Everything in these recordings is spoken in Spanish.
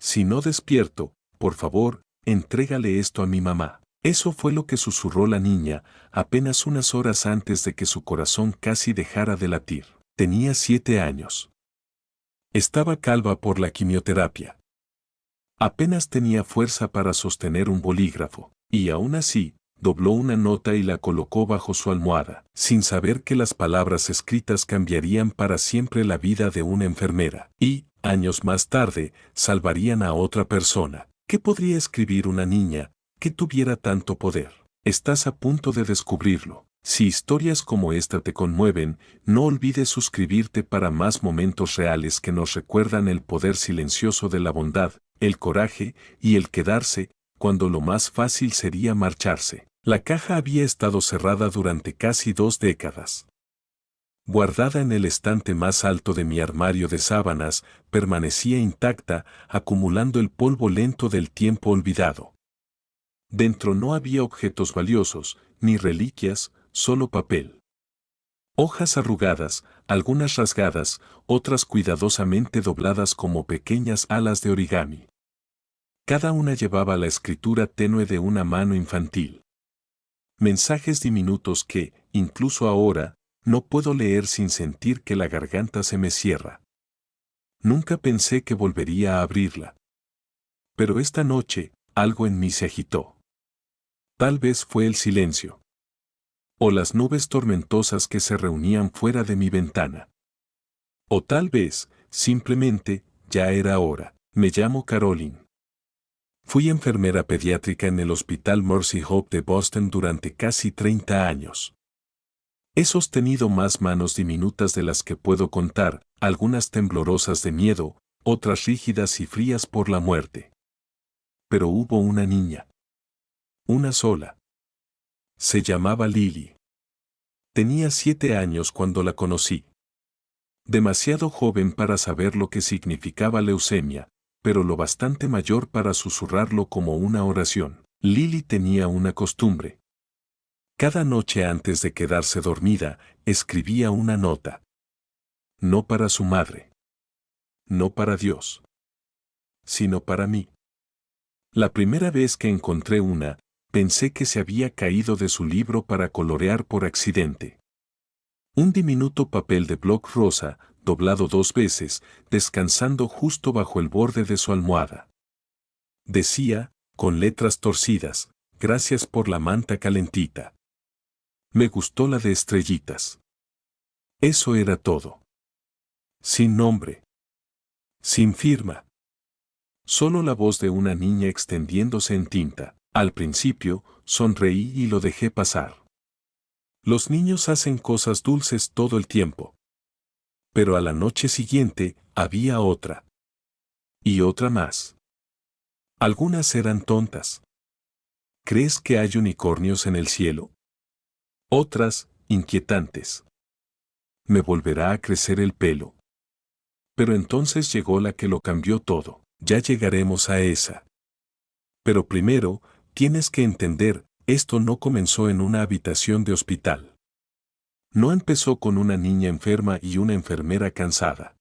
Si no despierto, por favor, entrégale esto a mi mamá. Eso fue lo que susurró la niña, apenas unas horas antes de que su corazón casi dejara de latir. Tenía 7 años. Estaba calva por la quimioterapia. Apenas tenía fuerza para sostener un bolígrafo, y aún así, dobló una nota y la colocó bajo su almohada, sin saber que las palabras escritas cambiarían para siempre la vida de una enfermera, y, años más tarde, salvarían a otra persona. ¿Qué podría escribir una niña que tuviera tanto poder? Estás a punto de descubrirlo. Si historias como esta te conmueven, no olvides suscribirte para más momentos reales que nos recuerdan el poder silencioso de la bondad, el coraje y el quedarse, cuando lo más fácil sería marcharse. La caja había estado cerrada durante casi 2 décadas. Guardada en el estante más alto de mi armario de sábanas, permanecía intacta, acumulando el polvo lento del tiempo olvidado. Dentro no había objetos valiosos, ni reliquias, solo papel. Hojas arrugadas, algunas rasgadas, otras cuidadosamente dobladas como pequeñas alas de origami. Cada una llevaba la escritura tenue de una mano infantil. Mensajes diminutos que, incluso ahora, no puedo leer sin sentir que la garganta se me cierra. Nunca pensé que volvería a abrirla. Pero esta noche, algo en mí se agitó. Tal vez fue el silencio. O las nubes tormentosas que se reunían fuera de mi ventana. O tal vez, simplemente, ya era hora. Me llamo Caroline. Fui enfermera pediátrica en el Hospital Mercy Hope de Boston durante casi 30 años. He sostenido más manos diminutas de las que puedo contar, algunas temblorosas de miedo, otras rígidas y frías por la muerte. Pero hubo una niña. Una sola. Se llamaba Lily. Tenía 7 años cuando la conocí. Demasiado joven para saber lo que significaba leucemia, pero lo bastante mayor para susurrarlo como una oración. Lily tenía una costumbre. Cada noche antes de quedarse dormida, escribía una nota. No para su madre. No para Dios. Sino para mí. La primera vez que encontré una, pensé que se había caído de su libro para colorear por accidente. Un diminuto papel de bloc rosa, doblado 2 veces, descansando justo bajo el borde de su almohada. Decía, con letras torcidas, gracias por la manta calentita. Me gustó la de estrellitas. Eso era todo. Sin nombre. Sin firma. Solo la voz de una niña extendiéndose en tinta. Al principio, sonreí y lo dejé pasar. Los niños hacen cosas dulces todo el tiempo. Pero a la noche siguiente, había otra. Y otra más. Algunas eran tontas. ¿Crees que hay unicornios en el cielo? Otras, inquietantes. ¿Me volverá a crecer el pelo? Pero entonces llegó la que lo cambió todo. Ya llegaremos a esa. Pero primero, tienes que entender, esto no comenzó en una habitación de hospital. No empezó con una niña enferma y una enfermera cansada.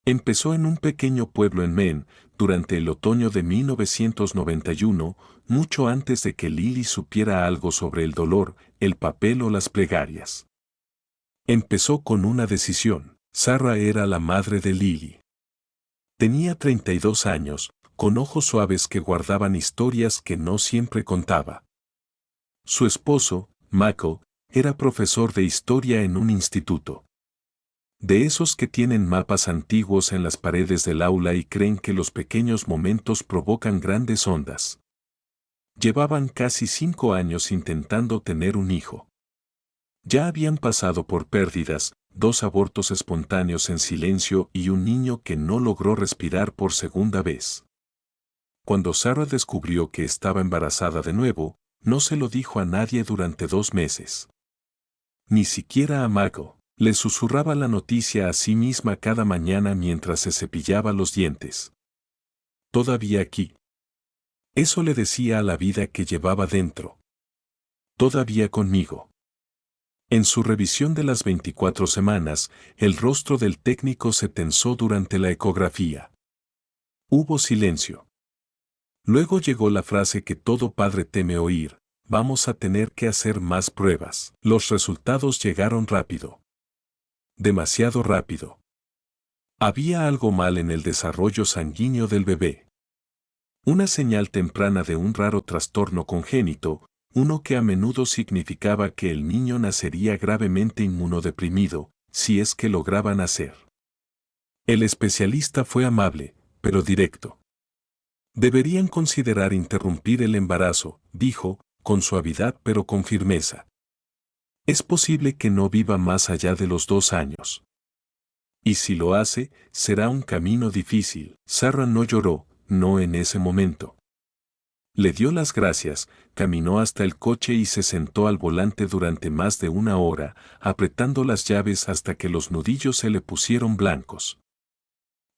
Empezó en un pequeño pueblo en Maine, durante el otoño de 1991, mucho antes de que Lily supiera algo sobre el dolor, el papel o las plegarias. Empezó con una decisión. Sarah era la madre de Lily. Tenía 32 años, con ojos suaves que guardaban historias que no siempre contaba. Su esposo, Michael, era profesor de historia en un instituto. De esos que tienen mapas antiguos en las paredes del aula y creen que los pequeños momentos provocan grandes ondas. Llevaban casi 5 años intentando tener un hijo. Ya habían pasado por pérdidas, 2 abortos espontáneos en silencio y un niño que no logró respirar por segunda vez. Cuando Sarah descubrió que estaba embarazada de nuevo, no se lo dijo a nadie durante 2 meses. Ni siquiera a Michael. Le susurraba la noticia a sí misma cada mañana mientras se cepillaba los dientes. Todavía aquí. Eso le decía a la vida que llevaba dentro. Todavía conmigo. En su revisión de las 24 semanas, el rostro del técnico se tensó durante la ecografía. Hubo silencio. Luego llegó la frase que todo padre teme oír: vamos a tener que hacer más pruebas. Los resultados llegaron rápido. Demasiado rápido. Había algo mal en el desarrollo sanguíneo del bebé. Una señal temprana de un raro trastorno congénito, uno que a menudo significaba que el niño nacería gravemente inmunodeprimido, si es que lograba nacer. El especialista fue amable, pero directo. Deberían considerar interrumpir el embarazo, dijo, con suavidad pero con firmeza. Es posible que no viva más allá de los 2 años. Y si lo hace, será un camino difícil. Sarah no lloró, no en ese momento. Le dio las gracias, caminó hasta el coche y se sentó al volante durante más de 1 hora, apretando las llaves hasta que los nudillos se le pusieron blancos.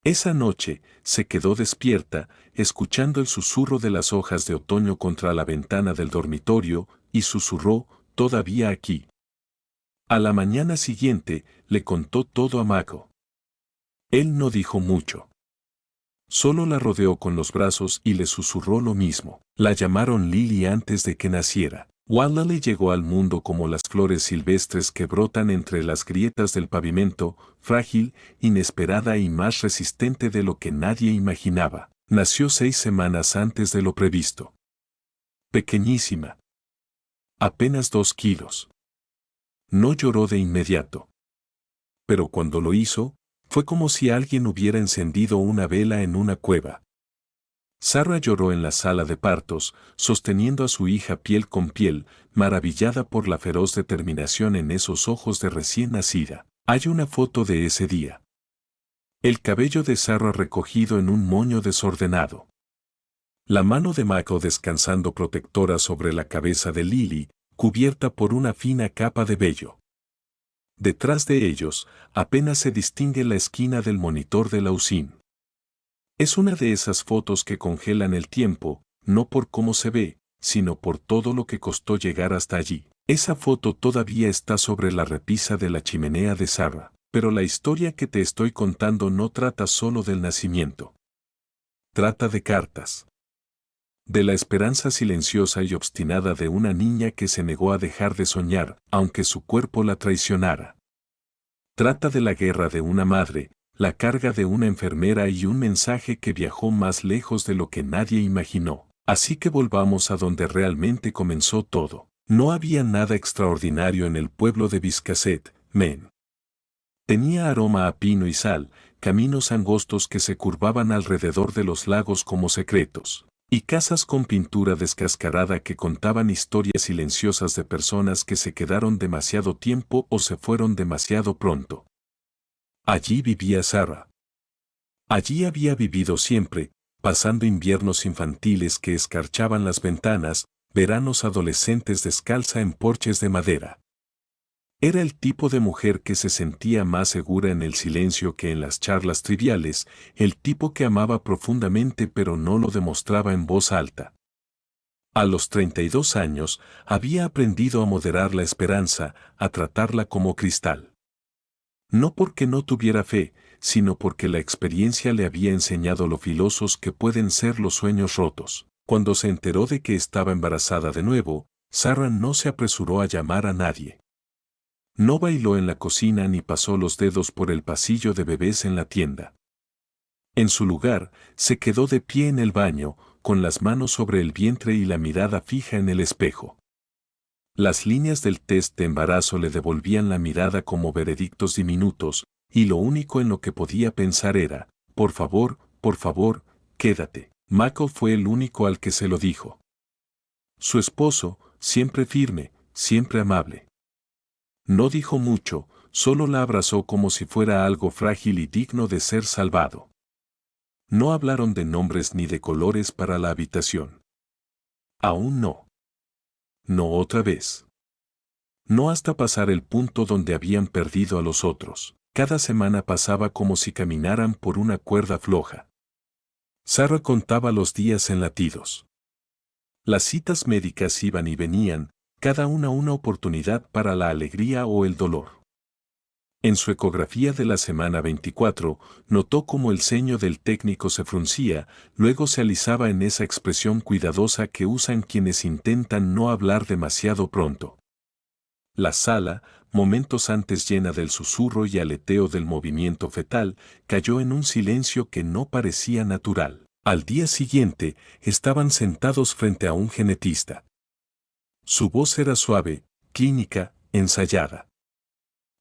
Esa noche, se quedó despierta, escuchando el susurro de las hojas de otoño contra la ventana del dormitorio, y susurró: «Todavía aquí». A la mañana siguiente, le contó todo a Mako. Él no dijo mucho. Solo la rodeó con los brazos y le susurró lo mismo. La llamaron Lily antes de que naciera. Waldley llegó al mundo como las flores silvestres que brotan entre las grietas del pavimento, frágil, inesperada y más resistente de lo que nadie imaginaba. Nació 6 semanas antes de lo previsto. Pequeñísima. Apenas 2 kilos. No lloró de inmediato. Pero cuando lo hizo, fue como si alguien hubiera encendido una vela en una cueva. Sarah lloró en la sala de partos, sosteniendo a su hija piel con piel, maravillada por la feroz determinación en esos ojos de recién nacida. Hay una foto de ese día. El cabello de Sarah recogido en un moño desordenado. La mano de Mako descansando protectora sobre la cabeza de Lily, cubierta por una fina capa de vello. Detrás de ellos, apenas se distingue la esquina del monitor de la UCIN. Es una de esas fotos que congelan el tiempo, no por cómo se ve, sino por todo lo que costó llegar hasta allí. Esa foto todavía está sobre la repisa de la chimenea de Sarah, pero la historia que te estoy contando no trata solo del nacimiento. Trata de cartas. De la esperanza silenciosa y obstinada de una niña que se negó a dejar de soñar, aunque su cuerpo la traicionara. Trata de la guerra de una madre, la carga de una enfermera y un mensaje que viajó más lejos de lo que nadie imaginó. Así que volvamos a donde realmente comenzó todo. No había nada extraordinario en el pueblo de Biscasset, Maine. Tenía aroma a pino y sal, caminos angostos que se curvaban alrededor de los lagos como secretos, y casas con pintura descascarada que contaban historias silenciosas de personas que se quedaron demasiado tiempo o se fueron demasiado pronto. Allí vivía Sarah. Allí había vivido siempre, pasando inviernos infantiles que escarchaban las ventanas, veranos adolescentes descalza en porches de madera. Era el tipo de mujer que se sentía más segura en el silencio que en las charlas triviales, el tipo que amaba profundamente pero no lo demostraba en voz alta. A los 32 años, había aprendido a moderar la esperanza, a tratarla como cristal. No porque no tuviera fe, sino porque la experiencia le había enseñado lo filosos que pueden ser los sueños rotos. Cuando se enteró de que estaba embarazada de nuevo, Sarah no se apresuró a llamar a nadie. No bailó en la cocina ni pasó los dedos por el pasillo de bebés en la tienda. En su lugar, se quedó de pie en el baño, con las manos sobre el vientre y la mirada fija en el espejo. Las líneas del test de embarazo le devolvían la mirada como veredictos diminutos, y lo único en lo que podía pensar era: por favor, quédate. Mako fue el único al que se lo dijo. Su esposo, siempre firme, siempre amable. No dijo mucho, solo la abrazó como si fuera algo frágil y digno de ser salvado. No hablaron de nombres ni de colores para la habitación. Aún no. No otra vez. No hasta pasar el punto donde habían perdido a los otros. Cada semana pasaba como si caminaran por una cuerda floja. Sarah contaba los días en latidos. Las citas médicas iban y venían, cada una oportunidad para la alegría o el dolor. En su ecografía de la semana 24, notó cómo el ceño del técnico se fruncía, luego se alisaba en esa expresión cuidadosa que usan quienes intentan no hablar demasiado pronto. La sala, momentos antes llena del susurro y aleteo del movimiento fetal, cayó en un silencio que no parecía natural. Al día siguiente, estaban sentados frente a un genetista. Su voz era suave, clínica, ensayada.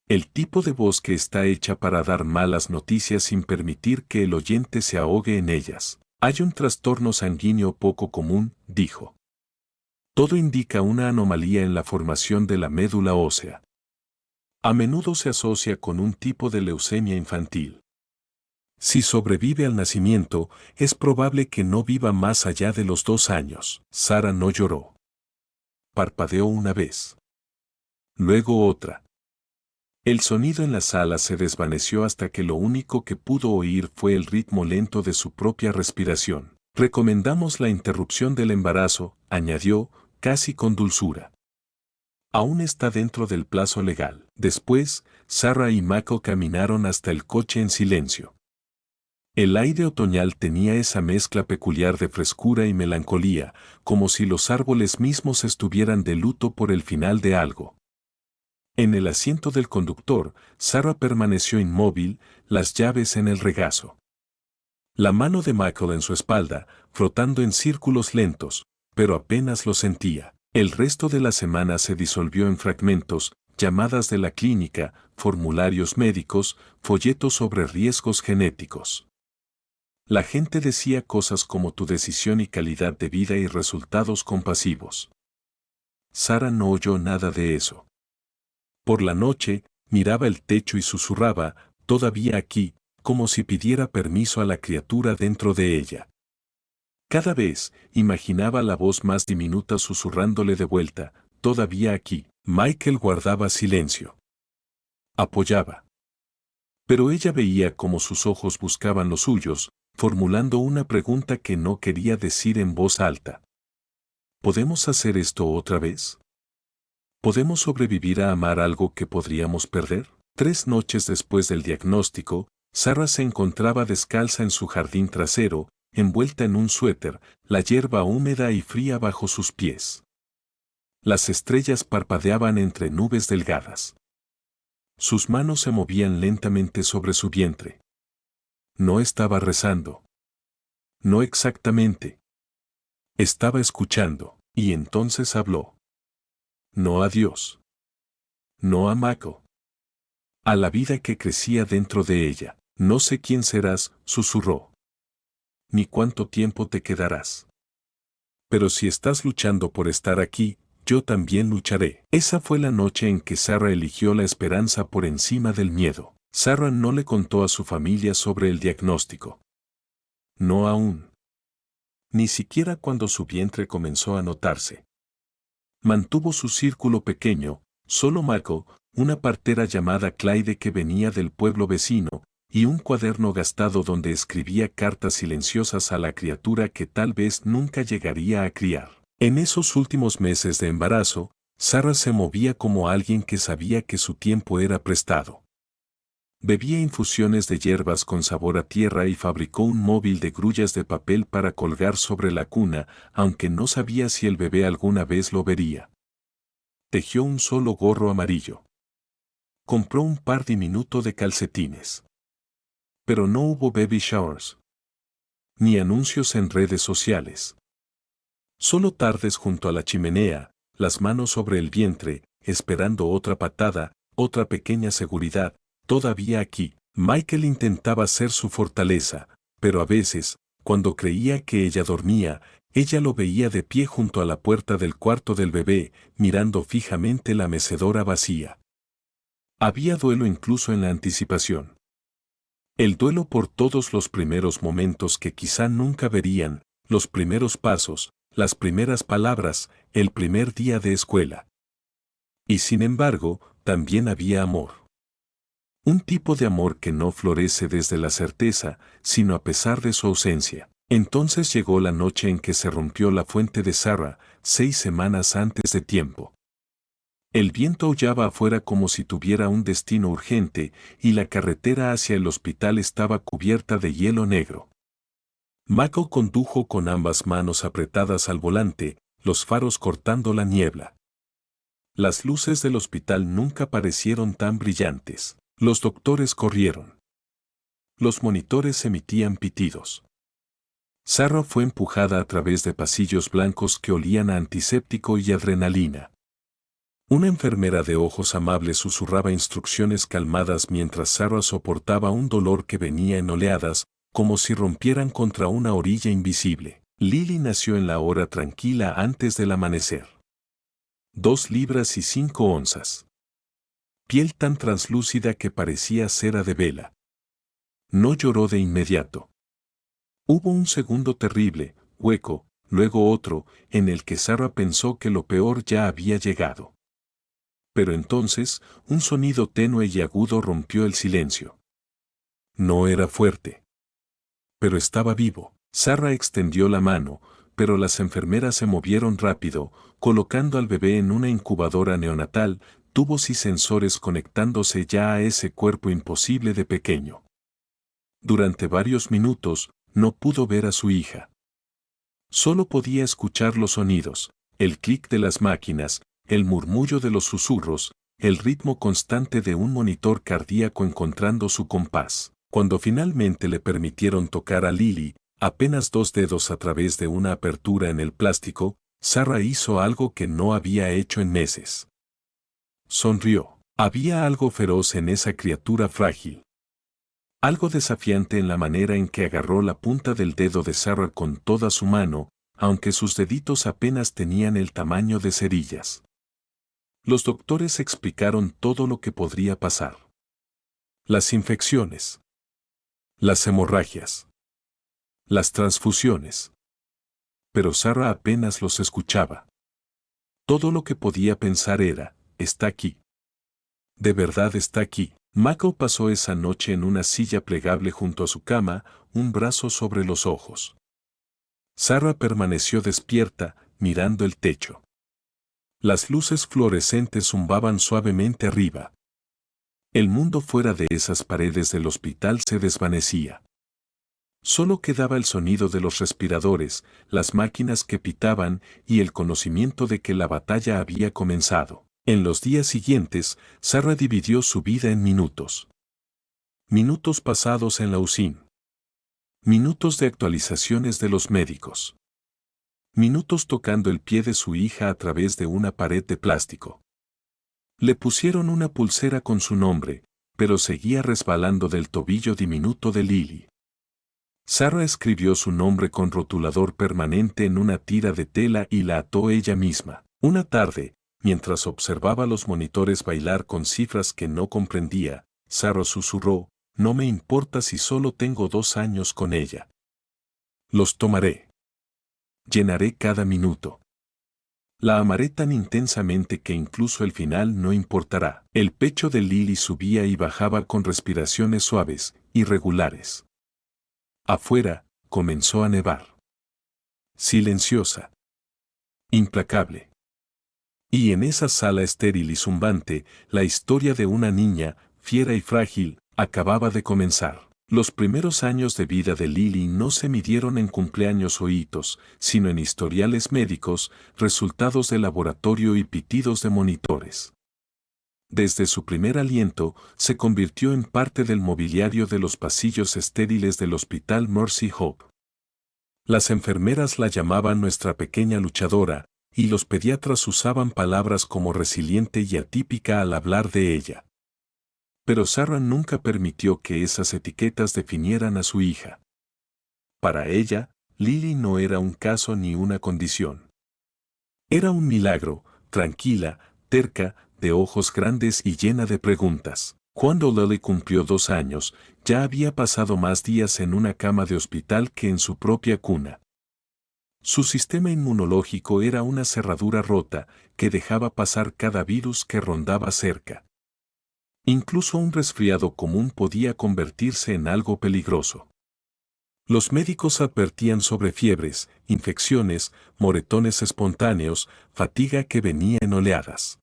El tipo de voz que está hecha para dar malas noticias sin permitir que el oyente se ahogue en ellas. Hay un trastorno sanguíneo poco común, dijo. Todo indica una anomalía en la formación de la médula ósea. A menudo se asocia con un tipo de leucemia infantil. Si sobrevive al nacimiento, es probable que no viva más allá de los 2 años. Sara no lloró. Parpadeó una vez. Luego otra. El sonido en la sala se desvaneció hasta que lo único que pudo oír fue el ritmo lento de su propia respiración. Recomendamos la interrupción del embarazo, añadió, casi con dulzura. Aún está dentro del plazo legal. Después, Sarah y Mako caminaron hasta el coche en silencio. El aire otoñal tenía esa mezcla peculiar de frescura y melancolía, como si los árboles mismos estuvieran de luto por el final de algo. En el asiento del conductor, Sarah permaneció inmóvil, las llaves en el regazo. La mano de Michael en su espalda, frotando en círculos lentos, pero apenas lo sentía. El resto de la semana se disolvió en fragmentos, llamadas de la clínica, formularios médicos, folletos sobre riesgos genéticos. La gente decía cosas como tu decisión y calidad de vida y resultados compasivos. Sarah no oyó nada de eso. Por la noche, miraba el techo y susurraba, todavía aquí, como si pidiera permiso a la criatura dentro de ella. Cada vez, imaginaba la voz más diminuta susurrándole de vuelta, todavía aquí. Michael guardaba silencio. Apoyaba. Pero ella veía cómo sus ojos buscaban los suyos, formulando una pregunta que no quería decir en voz alta. ¿Podemos hacer esto otra vez? ¿Podemos sobrevivir a amar algo que podríamos perder? 3 noches después del diagnóstico, Sarah se encontraba descalza en su jardín trasero, envuelta en un suéter, la hierba húmeda y fría bajo sus pies. Las estrellas parpadeaban entre nubes delgadas. Sus manos se movían lentamente sobre su vientre. No estaba rezando. No exactamente. Estaba escuchando, y entonces habló. No a Dios. No a Mako. A la vida que crecía dentro de ella. No sé quién serás, susurró. Ni cuánto tiempo te quedarás. Pero si estás luchando por estar aquí, yo también lucharé. Esa fue la noche en que Sarah eligió la esperanza por encima del miedo. Sarah no le contó a su familia sobre el diagnóstico. No aún. Ni siquiera cuando su vientre comenzó a notarse. Mantuvo su círculo pequeño, solo Mako, una partera llamada Clyde que venía del pueblo vecino, y un cuaderno gastado donde escribía cartas silenciosas a la criatura que tal vez nunca llegaría a criar. En esos últimos meses de embarazo, Sarah se movía como alguien que sabía que su tiempo era prestado. Bebía infusiones de hierbas con sabor a tierra y fabricó un móvil de grullas de papel para colgar sobre la cuna, aunque no sabía si el bebé alguna vez lo vería. Tejió un solo gorro amarillo. Compró un par diminuto de calcetines. Pero no hubo baby showers. Ni anuncios en redes sociales. Solo tardes junto a la chimenea, las manos sobre el vientre, esperando otra patada, otra pequeña seguridad. Todavía aquí, Michael intentaba ser su fortaleza, pero a veces, cuando creía que ella dormía, ella lo veía de pie junto a la puerta del cuarto del bebé, mirando fijamente la mecedora vacía. Había duelo incluso en la anticipación. El duelo por todos los primeros momentos que quizá nunca verían, los primeros pasos, las primeras palabras, el primer día de escuela. Y sin embargo, también había amor. Un tipo de amor que no florece desde la certeza, sino a pesar de su ausencia. Entonces llegó la noche en que se rompió la fuente de Sarah, 6 semanas antes de tiempo. El viento aullaba afuera como si tuviera un destino urgente, y la carretera hacia el hospital estaba cubierta de hielo negro. Mako condujo con ambas manos apretadas al volante, los faros cortando la niebla. Las luces del hospital nunca parecieron tan brillantes. Los doctores corrieron. Los monitores emitían pitidos. Sarah fue empujada a través de pasillos blancos que olían a antiséptico y adrenalina. Una enfermera de ojos amables susurraba instrucciones calmadas mientras Sarah soportaba un dolor que venía en oleadas, como si rompieran contra una orilla invisible. Lily nació en la hora tranquila antes del amanecer. 2 libras y 5 onzas. Piel tan translúcida que parecía cera de vela. No lloró de inmediato. Hubo un segundo terrible, hueco, luego otro, en el que Sarah pensó que lo peor ya había llegado. Pero entonces, un sonido tenue y agudo rompió el silencio. No era fuerte. Pero estaba vivo. Sarah extendió la mano, pero las enfermeras se movieron rápido, colocando al bebé en una incubadora neonatal, tubos y sensores conectándose ya a ese cuerpo imposible de pequeño. Durante varios minutos, no pudo ver a su hija. Solo podía escuchar los sonidos, el clic de las máquinas, el murmullo de los susurros, el ritmo constante de un monitor cardíaco encontrando su compás. Cuando finalmente le permitieron tocar a Lily, apenas 2 dedos a través de una apertura en el plástico, Sarah hizo algo que no había hecho en meses. Sonrió. Había algo feroz en esa criatura frágil. Algo desafiante en la manera en que agarró la punta del dedo de Sarah con toda su mano, aunque sus deditos apenas tenían el tamaño de cerillas. Los doctores explicaron todo lo que podría pasar. Las infecciones. Las hemorragias. Las transfusiones. Pero Sarah apenas los escuchaba. Todo lo que podía pensar era, está aquí. De verdad está aquí. Mako pasó esa noche en una silla plegable junto a su cama, un brazo sobre los ojos. Sarah permaneció despierta, mirando el techo. Las luces fluorescentes zumbaban suavemente arriba. El mundo fuera de esas paredes del hospital se desvanecía. Solo quedaba el sonido de los respiradores, las máquinas que pitaban y el conocimiento de que la batalla había comenzado. En los días siguientes, Sarah dividió su vida en minutos. Minutos pasados en la UCI. Minutos de actualizaciones de los médicos. Minutos tocando el pie de su hija a través de una pared de plástico. Le pusieron una pulsera con su nombre, pero seguía resbalando del tobillo diminuto de Lily. Sarah escribió su nombre con rotulador permanente en una tira de tela y la ató ella misma. Una tarde, mientras observaba los monitores bailar con cifras que no comprendía, Sarah susurró, no me importa si solo tengo 2 años con ella. Los tomaré. Llenaré cada minuto. La amaré tan intensamente que incluso el final no importará. El pecho de Lily subía y bajaba con respiraciones suaves, irregulares. Afuera, comenzó a nevar. Silenciosa. Implacable. Y en esa sala estéril y zumbante, la historia de una niña, fiera y frágil, acababa de comenzar. Los primeros años de vida de Lily no se midieron en cumpleaños o hitos, sino en historiales médicos, resultados de laboratorio y pitidos de monitores. Desde su primer aliento, se convirtió en parte del mobiliario de los pasillos estériles del Hospital Mercy Hope. Las enfermeras la llamaban nuestra pequeña luchadora, y los pediatras usaban palabras como resiliente y atípica al hablar de ella. Pero Sarah nunca permitió que esas etiquetas definieran a su hija. Para ella, Lily no era un caso ni una condición. Era un milagro, tranquila, terca, de ojos grandes y llena de preguntas. Cuando Lily cumplió 2 años, ya había pasado más días en una cama de hospital que en su propia cuna. Su sistema inmunológico era una cerradura rota que dejaba pasar cada virus que rondaba cerca. Incluso un resfriado común podía convertirse en algo peligroso. Los médicos advertían sobre fiebres, infecciones, moretones espontáneos, fatiga que venía en oleadas.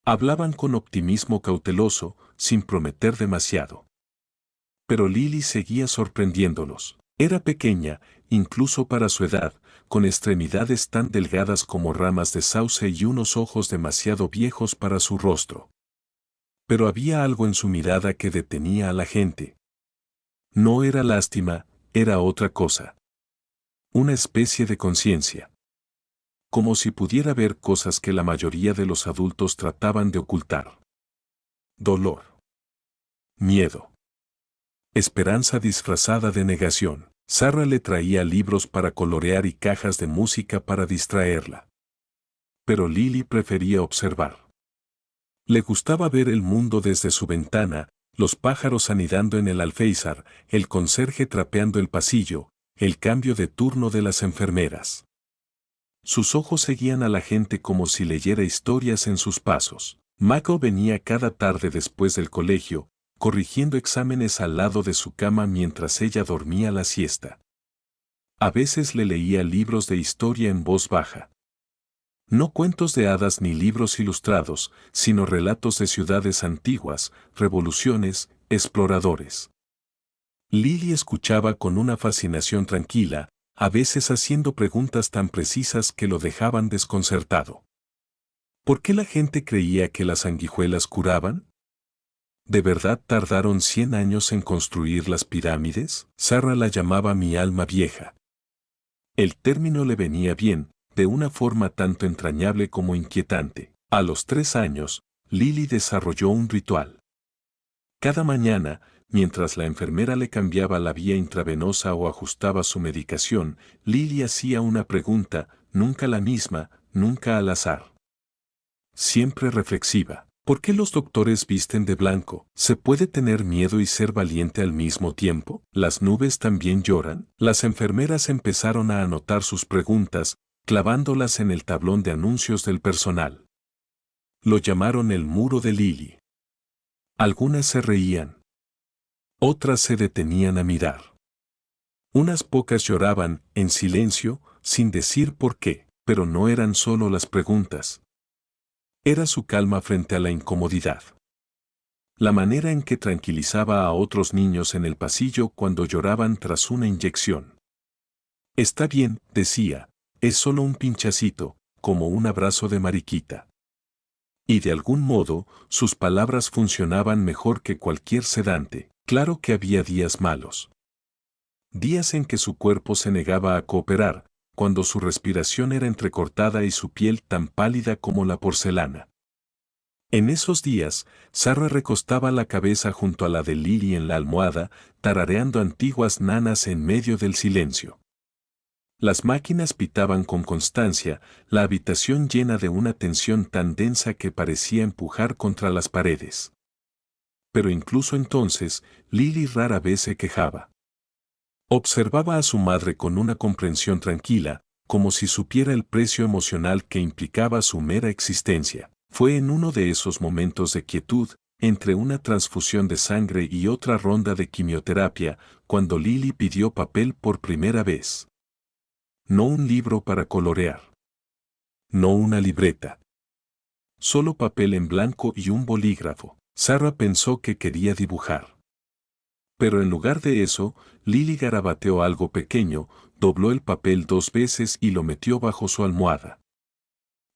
Hablaban con optimismo cauteloso, sin prometer demasiado. Pero Lily seguía sorprendiéndolos. Era pequeña, incluso para su edad, con extremidades tan delgadas como ramas de sauce y unos ojos demasiado viejos para su rostro. Pero había algo en su mirada que detenía a la gente. No era lástima, era otra cosa. Una especie de conciencia. Como si pudiera ver cosas que la mayoría de los adultos trataban de ocultar. Dolor. Miedo. Esperanza disfrazada de negación. Sarah le traía libros para colorear y cajas de música para distraerla. Pero Lily prefería observar. Le gustaba ver el mundo desde su ventana, los pájaros anidando en el alféizar, el conserje trapeando el pasillo, el cambio de turno de las enfermeras. Sus ojos seguían a la gente como si leyera historias en sus pasos. Mako venía cada tarde después del colegio, corrigiendo exámenes al lado de su cama mientras ella dormía la siesta. A veces le leía libros de historia en voz baja. No cuentos de hadas ni libros ilustrados, sino relatos de ciudades antiguas, revoluciones, exploradores. Lily escuchaba con una fascinación tranquila, a veces haciendo preguntas tan precisas que lo dejaban desconcertado. ¿Por qué la gente creía que las sanguijuelas curaban? ¿De verdad tardaron 100 años en construir las pirámides? Sarah la llamaba mi alma vieja. El término le venía bien, de una forma tanto entrañable como inquietante. A los 3 años, Lily desarrolló un ritual. Cada mañana, mientras la enfermera le cambiaba la vía intravenosa o ajustaba su medicación, Lily hacía una pregunta, nunca la misma, nunca al azar. Siempre reflexiva. ¿Por qué los doctores visten de blanco? ¿Se puede tener miedo y ser valiente al mismo tiempo? ¿Las nubes también lloran? Las enfermeras empezaron a anotar sus preguntas, clavándolas en el tablón de anuncios del personal. Lo llamaron el muro de Lily. Algunas se reían. Otras se detenían a mirar. Unas pocas lloraban, en silencio, sin decir por qué, pero no eran solo las preguntas. Era su calma frente a la incomodidad. La manera en que tranquilizaba a otros niños en el pasillo cuando lloraban tras una inyección. Está bien, decía, es solo un pinchacito, como un abrazo de mariquita. Y de algún modo, sus palabras funcionaban mejor que cualquier sedante. Claro que había días malos. Días en que su cuerpo se negaba a cooperar, cuando su respiración era entrecortada y su piel tan pálida como la porcelana. En esos días, Sarah recostaba la cabeza junto a la de Lily en la almohada, tarareando antiguas nanas en medio del silencio. Las máquinas pitaban con constancia, la habitación llena de una tensión tan densa que parecía empujar contra las paredes. Pero incluso entonces, Lily rara vez se quejaba. Observaba a su madre con una comprensión tranquila, como si supiera el precio emocional que implicaba su mera existencia. Fue en uno de esos momentos de quietud, entre una transfusión de sangre y otra ronda de quimioterapia, cuando Lily pidió papel por primera vez. No un libro para colorear. No una libreta. Solo papel en blanco y un bolígrafo. Sarah pensó que quería dibujar. Pero en lugar de eso, Lily garabateó algo pequeño, dobló el papel 2 veces y lo metió bajo su almohada.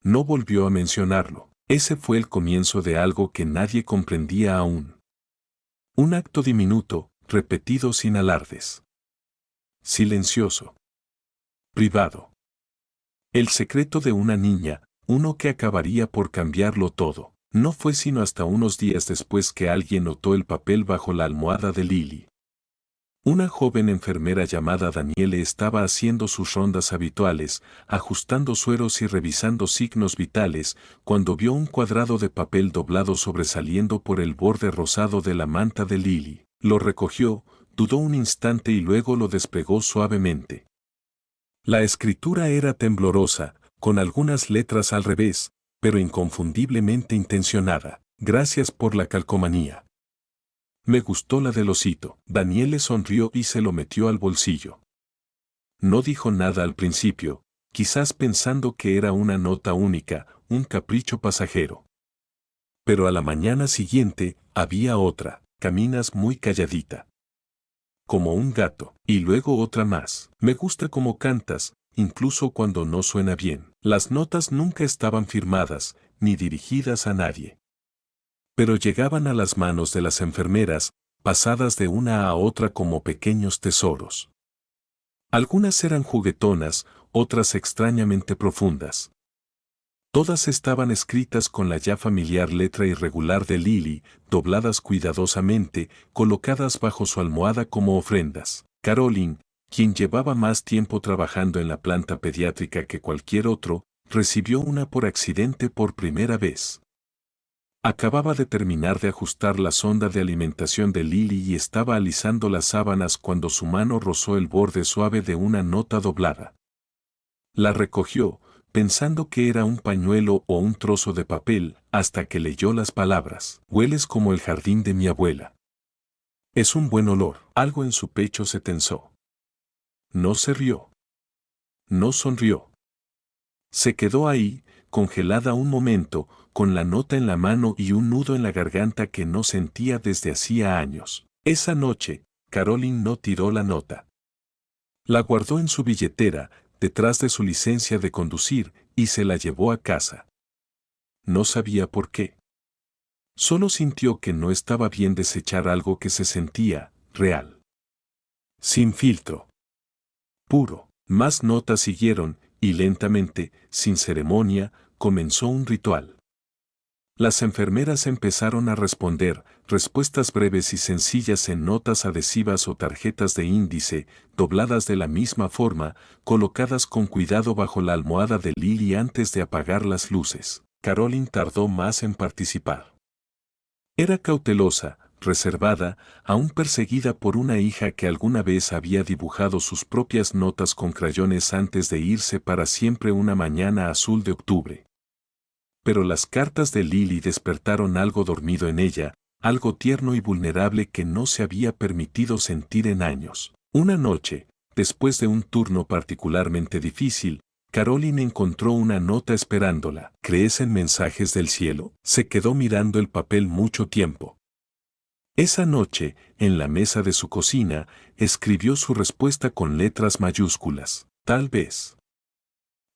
No volvió a mencionarlo. Ese fue el comienzo de algo que nadie comprendía aún. Un acto diminuto, repetido sin alardes. Silencioso. Privado. El secreto de una niña, uno que acabaría por cambiarlo todo. No fue sino hasta unos días después que alguien notó el papel bajo la almohada de Lily. Una joven enfermera llamada Daniele estaba haciendo sus rondas habituales, ajustando sueros y revisando signos vitales, cuando vio un cuadrado de papel doblado sobresaliendo por el borde rosado de la manta de Lily. Lo recogió, dudó un instante y luego lo desplegó suavemente. La escritura era temblorosa, con algunas letras al revés, pero inconfundiblemente intencionada. Gracias por la calcomanía. Me gustó la del osito. Daniele sonrió y se lo metió al bolsillo. No dijo nada al principio, quizás pensando que era una nota única, un capricho pasajero. Pero a la mañana siguiente, había otra. Caminas muy calladita. Como un gato. Y luego otra más. Me gusta cómo cantas, incluso cuando no suena bien. Las notas nunca estaban firmadas, ni dirigidas a nadie. Pero llegaban a las manos de las enfermeras, pasadas de una a otra como pequeños tesoros. Algunas eran juguetonas, otras extrañamente profundas. Todas estaban escritas con la ya familiar letra irregular de Lily, dobladas cuidadosamente, colocadas bajo su almohada como ofrendas. Caroline, quien llevaba más tiempo trabajando en la planta pediátrica que cualquier otro, recibió una por accidente por primera vez. Acababa de terminar de ajustar la sonda de alimentación de Lily y estaba alisando las sábanas cuando su mano rozó el borde suave de una nota doblada. La recogió, pensando que era un pañuelo o un trozo de papel, hasta que leyó las palabras. Hueles como el jardín de mi abuela. Es un buen olor. Algo en su pecho se tensó. No se rió. No sonrió. Se quedó ahí, congelada un momento, con la nota en la mano y un nudo en la garganta que no sentía desde hacía años. Esa noche, Caroline no tiró la nota. La guardó en su billetera, detrás de su licencia de conducir, y se la llevó a casa. No sabía por qué. Solo sintió que no estaba bien desechar algo que se sentía real. Sin filtro. Puro. Más notas siguieron, y lentamente, sin ceremonia, comenzó un ritual. Las enfermeras empezaron a responder, respuestas breves y sencillas en notas adhesivas o tarjetas de índice, dobladas de la misma forma, colocadas con cuidado bajo la almohada de Lily antes de apagar las luces. Caroline tardó más en participar. Era cautelosa, reservada, aún perseguida por una hija que alguna vez había dibujado sus propias notas con crayones antes de irse para siempre una mañana azul de octubre. Pero las cartas de Lily despertaron algo dormido en ella, algo tierno y vulnerable que no se había permitido sentir en años. Una noche, después de un turno particularmente difícil, Caroline encontró una nota esperándola. ¿Crees en mensajes del cielo? Se quedó mirando el papel mucho tiempo. Esa noche, en la mesa de su cocina, escribió su respuesta con letras mayúsculas. Tal vez.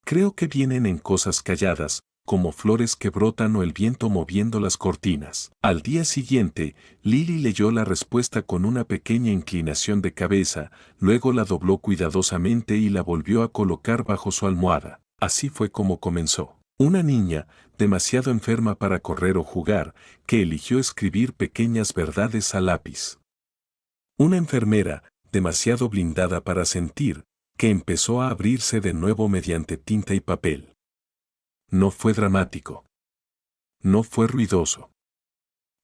Creo que vienen en cosas calladas, como flores que brotan o el viento moviendo las cortinas. Al día siguiente, Lily leyó la respuesta con una pequeña inclinación de cabeza, luego la dobló cuidadosamente y la volvió a colocar bajo su almohada. Así fue como comenzó. Una niña, demasiado enferma para correr o jugar, que eligió escribir pequeñas verdades a lápiz. Una enfermera, demasiado blindada para sentir, que empezó a abrirse de nuevo mediante tinta y papel. No fue dramático. No fue ruidoso.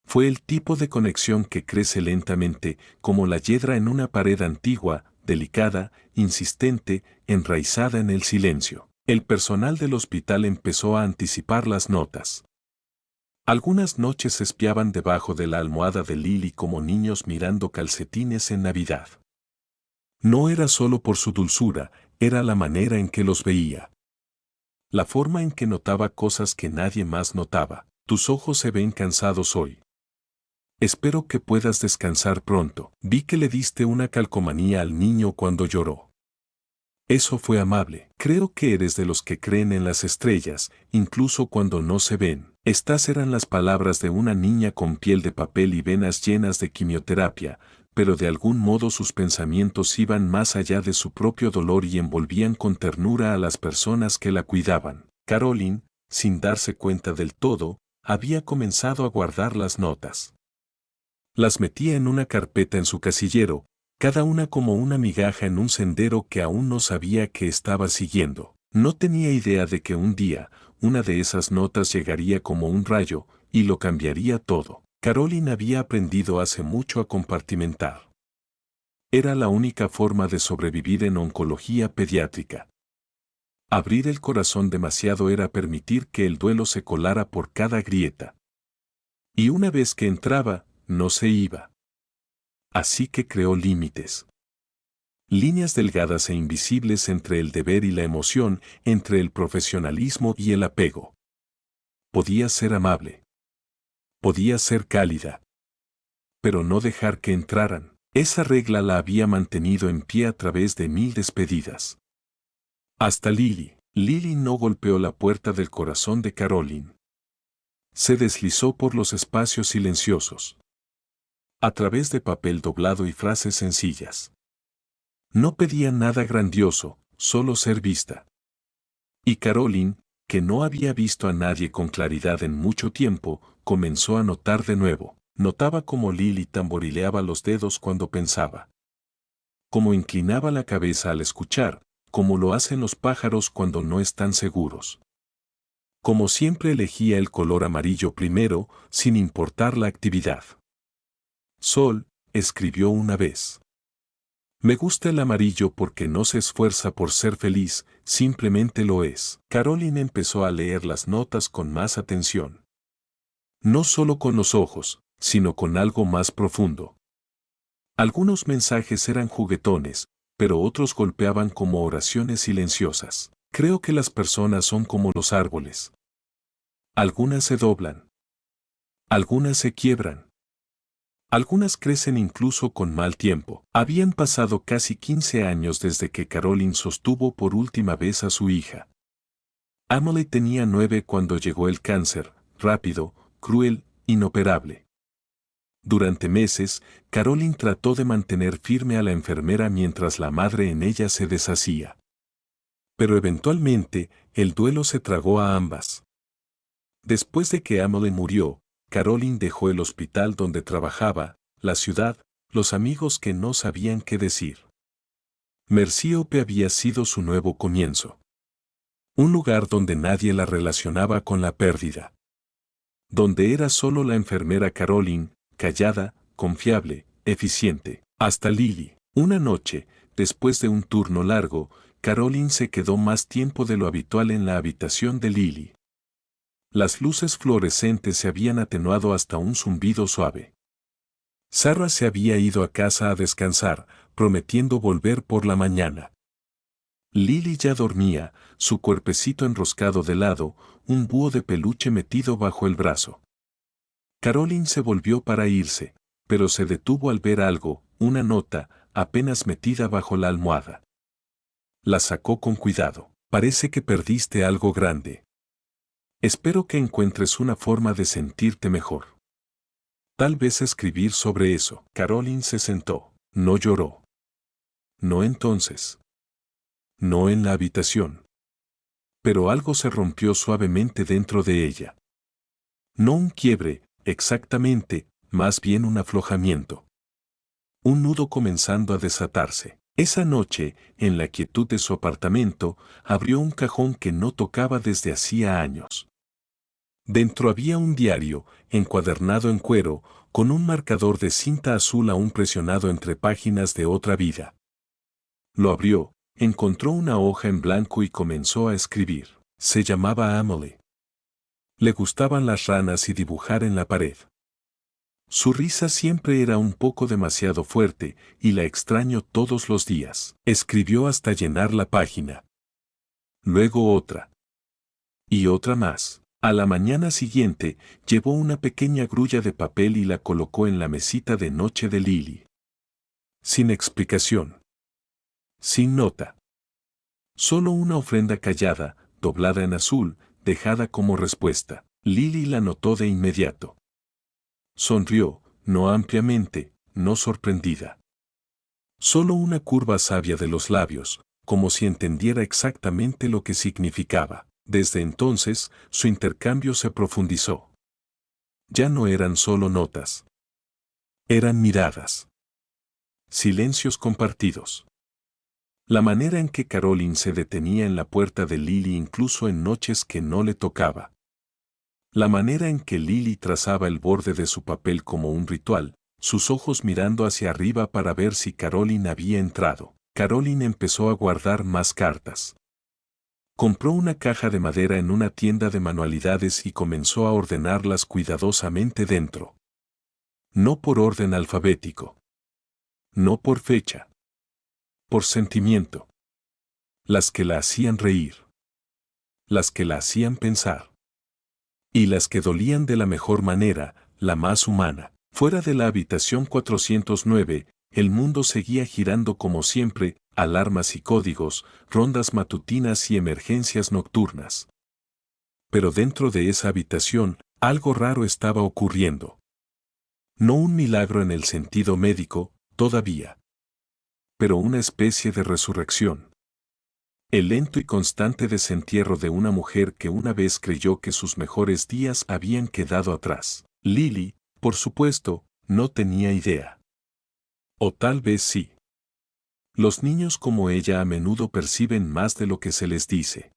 Fue el tipo de conexión que crece lentamente, como la hiedra en una pared antigua, delicada, insistente, enraizada en el silencio. El personal del hospital empezó a anticipar las notas. Algunas noches espiaban debajo de la almohada de Lily como niños mirando calcetines en Navidad. No era solo por su dulzura, era la manera en que los veía. La forma en que notaba cosas que nadie más notaba. Tus ojos se ven cansados hoy. Espero que puedas descansar pronto. Vi que le diste una calcomanía al niño cuando lloró. Eso fue amable. Creo que eres de los que creen en las estrellas, incluso cuando no se ven. Estas eran las palabras de una niña con piel de papel y venas llenas de quimioterapia, pero de algún modo sus pensamientos iban más allá de su propio dolor y envolvían con ternura a las personas que la cuidaban. Caroline, sin darse cuenta del todo, había comenzado a guardar las notas. Las metía en una carpeta en su casillero, cada una como una migaja en un sendero que aún no sabía que estaba siguiendo. No tenía idea de que un día, una de esas notas llegaría como un rayo, y lo cambiaría todo. Caroline había aprendido hace mucho a compartimentar. Era la única forma de sobrevivir en oncología pediátrica. Abrir el corazón demasiado era permitir que el duelo se colara por cada grieta. Y una vez que entraba, no se iba. Así que creó límites. Líneas delgadas e invisibles entre el deber y la emoción, entre el profesionalismo y el apego. Podía ser amable. Podía ser cálida, pero no dejar que entraran. Esa regla la había mantenido en pie a través de 1000 despedidas. Hasta Lily. Lily no golpeó la puerta del corazón de Caroline. Se deslizó por los espacios silenciosos, a través de papel doblado y frases sencillas. No pedía nada grandioso, solo ser vista. Y Caroline, que no había visto a nadie con claridad en mucho tiempo, comenzó a notar de nuevo. Notaba cómo Lily tamborileaba los dedos cuando pensaba, cómo inclinaba la cabeza al escuchar, como lo hacen los pájaros cuando no están seguros. Como siempre elegía el color amarillo primero, sin importar la actividad. Sol, escribió una vez. Me gusta el amarillo porque no se esfuerza por ser feliz, simplemente lo es. Caroline empezó a leer las notas con más atención. No solo con los ojos, sino con algo más profundo. Algunos mensajes eran juguetones, pero otros golpeaban como oraciones silenciosas. Creo que las personas son como los árboles. Algunas se doblan. Algunas se quiebran. Algunas crecen incluso con mal tiempo. Habían pasado casi 15 años desde que Caroline sostuvo por última vez a su hija. Emily tenía 9 cuando llegó el cáncer, rápido, cruel, inoperable. Durante meses, Caroline trató de mantener firme a la enfermera mientras la madre en ella se deshacía. Pero eventualmente, el duelo se tragó a ambas. Después de que Emily murió, Caroline dejó el hospital donde trabajaba, la ciudad, los amigos que no sabían qué decir. Merciope había sido su nuevo comienzo. Un lugar donde nadie la relacionaba con la pérdida. Donde era solo la enfermera Caroline, callada, confiable, eficiente. Hasta Lily. Una noche, después de un turno largo, Caroline se quedó más tiempo de lo habitual en la habitación de Lily. Las luces fluorescentes se habían atenuado hasta un zumbido suave. Sarah se había ido a casa a descansar, prometiendo volver por la mañana. Lily ya dormía, su cuerpecito enroscado de lado, un búho de peluche metido bajo el brazo. Caroline se volvió para irse, pero se detuvo al ver algo, una nota, apenas metida bajo la almohada. La sacó con cuidado. Parece que perdiste algo grande. Espero que encuentres una forma de sentirte mejor. Tal vez escribir sobre eso. Caroline se sentó. No lloró. No entonces. No en la habitación. Pero algo se rompió suavemente dentro de ella. No un quiebre, exactamente, más bien un aflojamiento. Un nudo comenzando a desatarse. Esa noche, en la quietud de su apartamento, abrió un cajón que no tocaba desde hacía años. Dentro había un diario, encuadernado en cuero, con un marcador de cinta azul aún presionado entre páginas de otra vida. Lo abrió, encontró una hoja en blanco y comenzó a escribir. Se llamaba Emily. Le gustaban las ranas y dibujar en la pared. Su risa siempre era un poco demasiado fuerte, y la extraño todos los días. Escribió hasta llenar la página. Luego otra. Y otra más. A la mañana siguiente, llevó una pequeña grulla de papel y la colocó en la mesita de noche de Lily. Sin explicación. Sin nota. Solo una ofrenda callada, doblada en azul, dejada como respuesta. Lily la notó de inmediato. Sonrió, no ampliamente, no sorprendida. Solo una curva sabia de los labios, como si entendiera exactamente lo que significaba. Desde entonces, su intercambio se profundizó. Ya no eran solo notas. Eran miradas. Silencios compartidos. La manera en que Caroline se detenía en la puerta de Lily incluso en noches que no le tocaba. La manera en que Lily trazaba el borde de su papel como un ritual, sus ojos mirando hacia arriba para ver si Caroline había entrado. Caroline empezó a guardar más cartas. Compró una caja de madera en una tienda de manualidades y comenzó a ordenarlas cuidadosamente dentro. No por orden alfabético. No por fecha. Por sentimiento. Las que la hacían reír. Las que la hacían pensar. Y las que dolían de la mejor manera, la más humana. Fuera de la habitación 409, el mundo seguía girando como siempre, alarmas y códigos, rondas matutinas y emergencias nocturnas. Pero dentro de esa habitación, algo raro estaba ocurriendo. No un milagro en el sentido médico, todavía, pero una especie de resurrección. El lento y constante desentierro de una mujer que una vez creyó que sus mejores días habían quedado atrás. Lily, por supuesto, no tenía idea. O tal vez sí. Los niños como ella a menudo perciben más de lo que se les dice.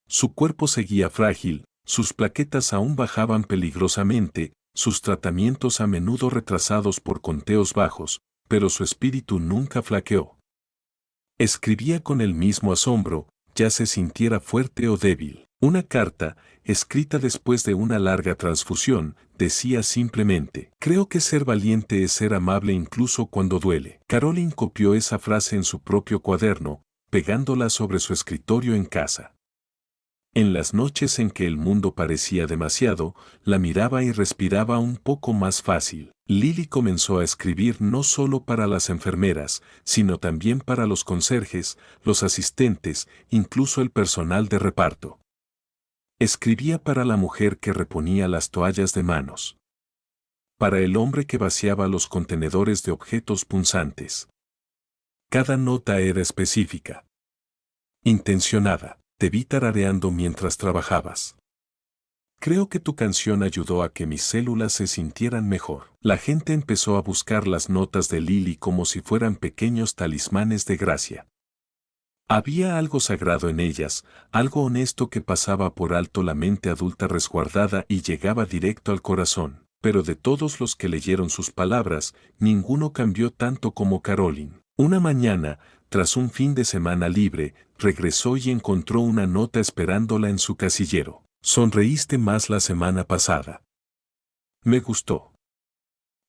Su cuerpo seguía frágil, sus plaquetas aún bajaban peligrosamente, sus tratamientos a menudo retrasados por conteos bajos, pero su espíritu nunca flaqueó. Escribía con el mismo asombro, ya se sintiera fuerte o débil. Una carta, escrita después de una larga transfusión, decía simplemente: creo que ser valiente es ser amable incluso cuando duele. Caroline copió esa frase en su propio cuaderno, pegándola sobre su escritorio en casa. En las noches en que el mundo parecía demasiado, la miraba y respiraba un poco más fácil. Lily comenzó a escribir no solo para las enfermeras, sino también para los conserjes, los asistentes, incluso el personal de reparto. Escribía para la mujer que reponía las toallas de manos. Para el hombre que vaciaba los contenedores de objetos punzantes. Cada nota era específica. Intencionada. Te vi tarareando mientras trabajabas. Creo que tu canción ayudó a que mis células se sintieran mejor. La gente empezó a buscar las notas de Lily como si fueran pequeños talismanes de gracia. Había algo sagrado en ellas, algo honesto que pasaba por alto la mente adulta resguardada y llegaba directo al corazón. Pero de todos los que leyeron sus palabras, ninguno cambió tanto como Caroline. Una mañana, tras un fin de semana libre, regresó y encontró una nota esperándola en su casillero. Sonreíste más la semana pasada. Me gustó.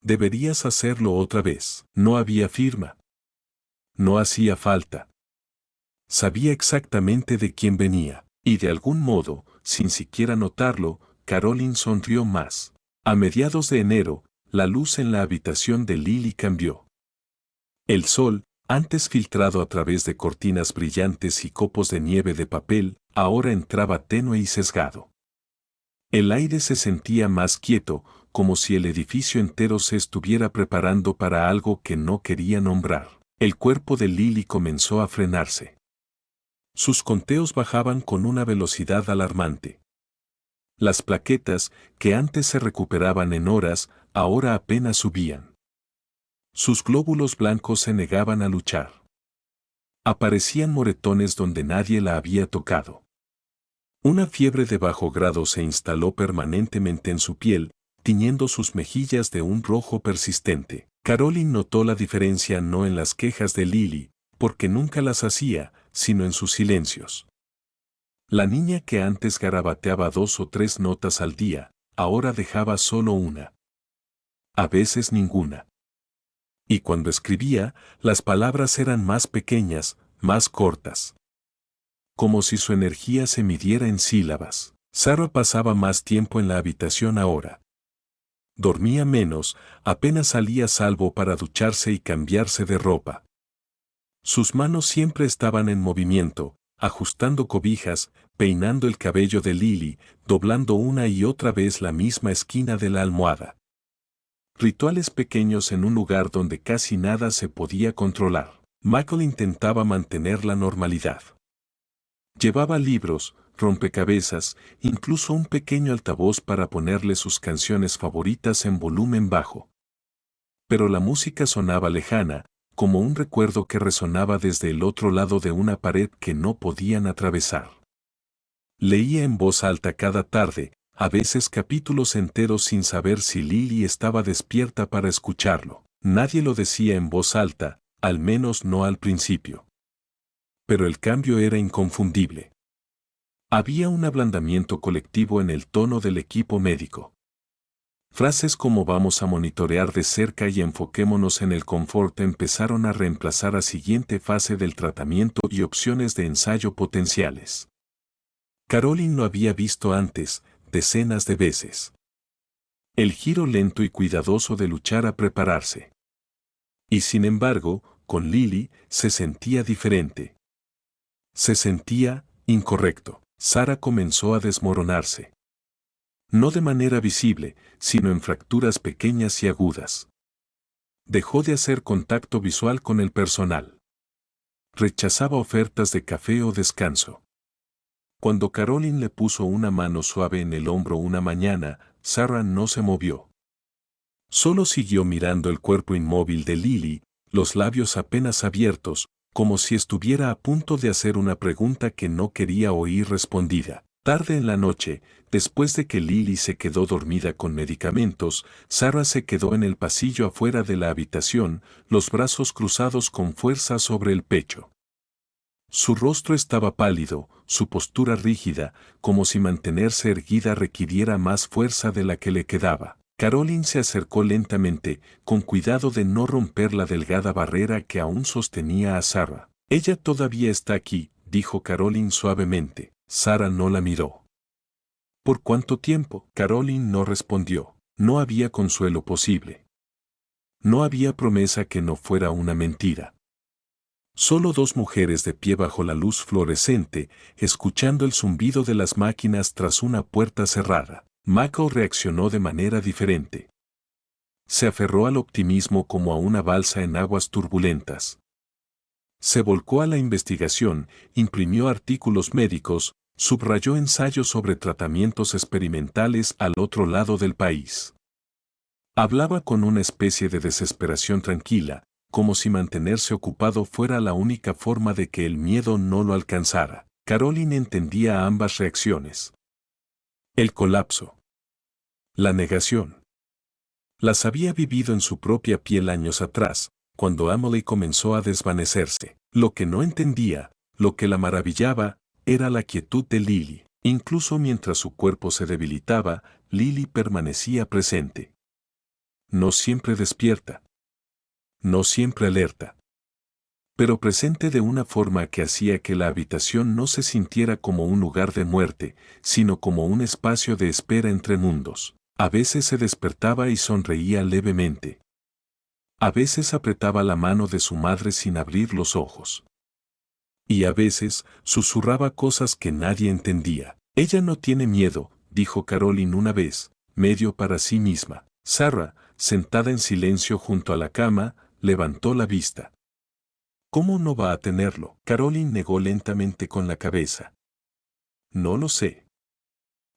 Deberías hacerlo otra vez. No había firma. No hacía falta. Sabía exactamente de quién venía, y de algún modo, sin siquiera notarlo, Caroline sonrió más. A mediados de enero, la luz en la habitación de Lily cambió. El sol, antes filtrado a través de cortinas brillantes y copos de nieve de papel, ahora entraba tenue y sesgado. El aire se sentía más quieto, como si el edificio entero se estuviera preparando para algo que no quería nombrar. El cuerpo de Lily comenzó a frenarse. Sus conteos bajaban con una velocidad alarmante. Las plaquetas, que antes se recuperaban en horas, ahora apenas subían. Sus glóbulos blancos se negaban a luchar. Aparecían moretones donde nadie la había tocado. Una fiebre de bajo grado se instaló permanentemente en su piel, tiñendo sus mejillas de un rojo persistente. Caroline notó la diferencia no en las quejas de Lily, porque nunca las hacía, sino en sus silencios. La niña que antes garabateaba 2 o 3 notas al día, ahora dejaba solo una. A veces ninguna. Y cuando escribía, las palabras eran más pequeñas, más cortas. Como si su energía se midiera en sílabas. Sarah pasaba más tiempo en la habitación ahora. Dormía menos, apenas salía salvo para ducharse y cambiarse de ropa. Sus manos siempre estaban en movimiento, ajustando cobijas, peinando el cabello de Lily, doblando una y otra vez la misma esquina de la almohada. Rituales pequeños en un lugar donde casi nada se podía controlar. Michael intentaba mantener la normalidad. Llevaba libros, rompecabezas, incluso un pequeño altavoz para ponerle sus canciones favoritas en volumen bajo. Pero la música sonaba lejana, como un recuerdo que resonaba desde el otro lado de una pared que no podían atravesar. Leía en voz alta cada tarde, a veces capítulos enteros sin saber si Lily estaba despierta para escucharlo. Nadie lo decía en voz alta, al menos no al principio. Pero el cambio era inconfundible. Había un ablandamiento colectivo en el tono del equipo médico. Frases como vamos a monitorear de cerca y enfoquémonos en el confort empezaron a reemplazar a siguiente fase del tratamiento y opciones de ensayo potenciales. Caroline lo había visto antes, decenas de veces. El giro lento y cuidadoso de luchar a prepararse. Y sin embargo, con Lily, se sentía diferente. Se sentía incorrecto. Sara comenzó a desmoronarse. No de manera visible, sino en fracturas pequeñas y agudas. Dejó de hacer contacto visual con el personal. Rechazaba ofertas de café o descanso. Cuando Caroline le puso una mano suave en el hombro una mañana, Sarah no se movió. Solo siguió mirando el cuerpo inmóvil de Lily, los labios apenas abiertos, como si estuviera a punto de hacer una pregunta que no quería oír respondida. Tarde en la noche, después de que Lily se quedó dormida con medicamentos, Sarah se quedó en el pasillo afuera de la habitación, los brazos cruzados con fuerza sobre el pecho. Su rostro estaba pálido, su postura rígida, como si mantenerse erguida requiriera más fuerza de la que le quedaba. Caroline se acercó lentamente, con cuidado de no romper la delgada barrera que aún sostenía a Sarah. «Ella todavía está aquí», dijo Caroline suavemente. Sarah no la miró. «¿Por cuánto tiempo?». Caroline no respondió. No había consuelo posible. No había promesa que no fuera una mentira. Solo dos mujeres de pie bajo la luz fluorescente, escuchando el zumbido de las máquinas tras una puerta cerrada. Michael reaccionó de manera diferente. Se aferró al optimismo como a una balsa en aguas turbulentas. Se volcó a la investigación, imprimió artículos médicos, subrayó ensayos sobre tratamientos experimentales al otro lado del país. Hablaba con una especie de desesperación tranquila, como si mantenerse ocupado fuera la única forma de que el miedo no lo alcanzara. Caroline entendía ambas reacciones. El colapso. La negación. Las había vivido en su propia piel años atrás, cuando Emily comenzó a desvanecerse. Lo que no entendía, lo que la maravillaba, era la quietud de Lily. Incluso mientras su cuerpo se debilitaba, Lily permanecía presente. No siempre despierta. No siempre alerta. Pero presente de una forma que hacía que la habitación no se sintiera como un lugar de muerte, sino como un espacio de espera entre mundos. A veces se despertaba y sonreía levemente. A veces apretaba la mano de su madre sin abrir los ojos. Y a veces susurraba cosas que nadie entendía. «Ella no tiene miedo», dijo Caroline una vez, medio para sí misma. Sarah, sentada en silencio junto a la cama, levantó la vista. «¿Cómo no va a tenerlo?». Caroline negó lentamente con la cabeza. «No lo sé.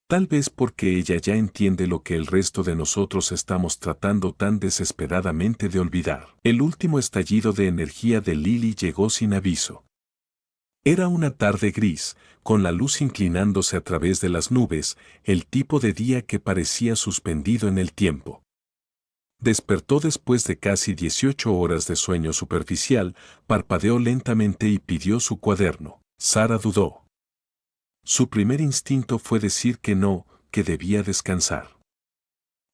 Tal vez porque ella ya entiende lo que el resto de nosotros estamos tratando tan desesperadamente de olvidar». El último estallido de energía de Lily llegó sin aviso. Era una tarde gris, con la luz inclinándose a través de las nubes, el tipo de día que parecía suspendido en el tiempo. Despertó después de casi 18 horas de sueño superficial, parpadeó lentamente y pidió su cuaderno. Sarah dudó. Su primer instinto fue decir que no, que debía descansar.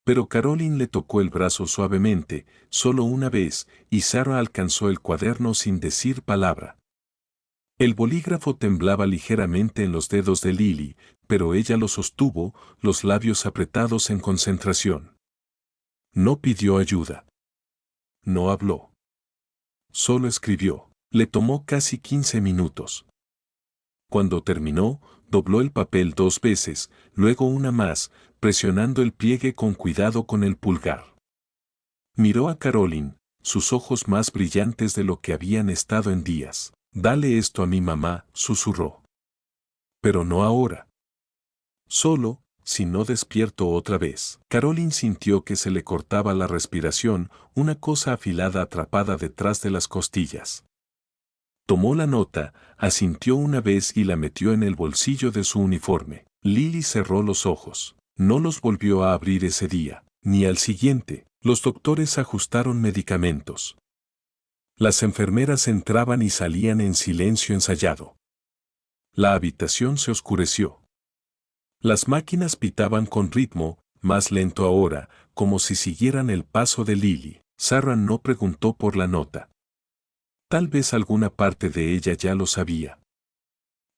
Pero Caroline le tocó el brazo suavemente, solo una vez, y Sarah alcanzó el cuaderno sin decir palabra. El bolígrafo temblaba ligeramente en los dedos de Lily, pero ella lo sostuvo, los labios apretados en concentración. No pidió ayuda. No habló. Solo escribió. Le tomó casi 15 minutos. Cuando terminó, dobló el papel 2 veces, luego una más, presionando el pliegue con cuidado con el pulgar. Miró a Caroline, sus ojos más brillantes de lo que habían estado en días. «Dale esto a mi mamá», susurró. «Pero no ahora. Solo, si no despierto otra vez». Caroline sintió que se le cortaba la respiración, una cosa afilada atrapada detrás de las costillas. Tomó la nota, asintió una vez y la metió en el bolsillo de su uniforme. Lily cerró los ojos. No los volvió a abrir ese día, ni al siguiente. Los doctores ajustaron medicamentos. Las enfermeras entraban y salían en silencio ensayado. La habitación se oscureció. Las máquinas pitaban con ritmo, más lento ahora, como si siguieran el paso de Lily. Sarah no preguntó por la nota. Tal vez alguna parte de ella ya lo sabía.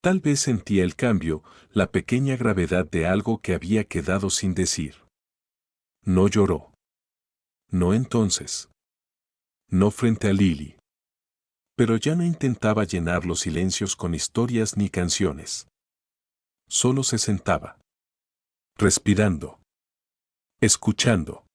Tal vez sentía el cambio, la pequeña gravedad de algo que había quedado sin decir. No lloró. No entonces. No frente a Lily. Pero ya no intentaba llenar los silencios con historias ni canciones. Solo se sentaba. Respirando. Escuchando.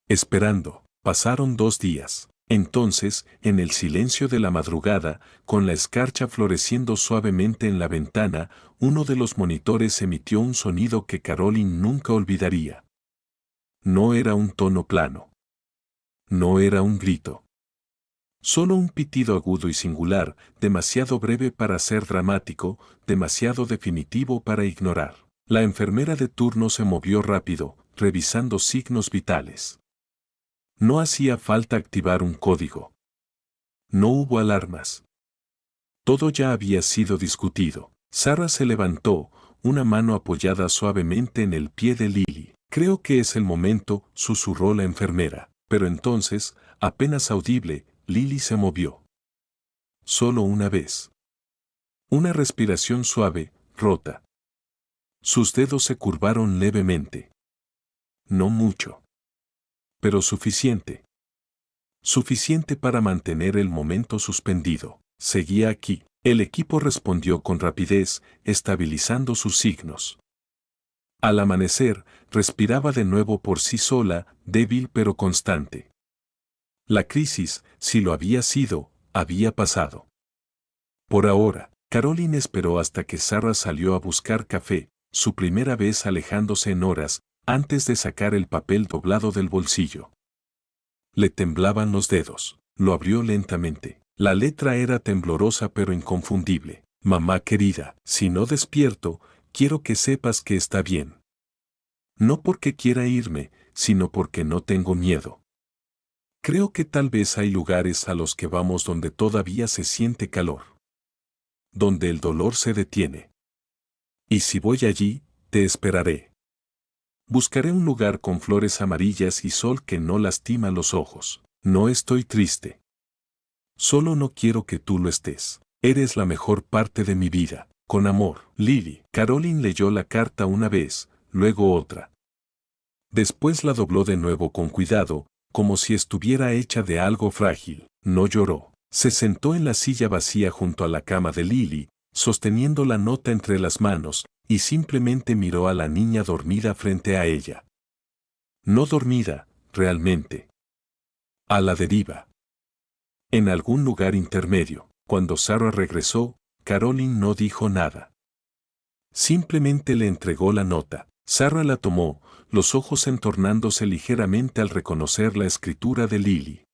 Esperando. Pasaron 2 días. Entonces, en el silencio de la madrugada, con la escarcha floreciendo suavemente en la ventana, uno de los monitores emitió un sonido que Caroline nunca olvidaría. No era un tono plano. No era un grito. Solo un pitido agudo y singular, demasiado breve para ser dramático, demasiado definitivo para ignorar. La enfermera de turno se movió rápido, revisando signos vitales. No hacía falta activar un código. No hubo alarmas. Todo ya había sido discutido. Sarah se levantó, una mano apoyada suavemente en el pie de Lily. Creo que es el momento, susurró la enfermera. Pero entonces, apenas audible, Lily se movió. Solo una vez. Una respiración suave, rota. Sus dedos se curvaron levemente. No mucho. Pero suficiente. Suficiente para mantener el momento suspendido. Seguía aquí. El equipo respondió con rapidez, estabilizando sus signos. Al amanecer, respiraba de nuevo por sí sola, débil pero constante. La crisis, si lo había sido, había pasado. Por ahora, Caroline esperó hasta que Sarah salió a buscar café, su primera vez alejándose en horas, antes de sacar el papel doblado del bolsillo. Le temblaban los dedos. Lo abrió lentamente. La letra era temblorosa pero inconfundible. Mamá querida, si no despierto, quiero que sepas que está bien. No porque quiera irme, sino porque no tengo miedo. Creo que tal vez hay lugares a los que vamos donde todavía se siente calor. Donde el dolor se detiene. Y si voy allí, te esperaré. Buscaré un lugar con flores amarillas y sol que no lastima los ojos. No estoy triste. Solo no quiero que tú lo estés. Eres la mejor parte de mi vida. Con amor, Lily. Caroline leyó la carta una vez, luego otra. Después la dobló de nuevo con cuidado, como si estuviera hecha de algo frágil. No lloró. Se sentó en la silla vacía junto a la cama de Lily, sosteniendo la nota entre las manos, y simplemente miró a la niña dormida frente a ella. No dormida, realmente. A la deriva. En algún lugar intermedio. Cuando Sarah regresó, Caroline no dijo nada. Simplemente le entregó la nota. Sarah la tomó, los ojos entornándose ligeramente al reconocer la escritura de Lily.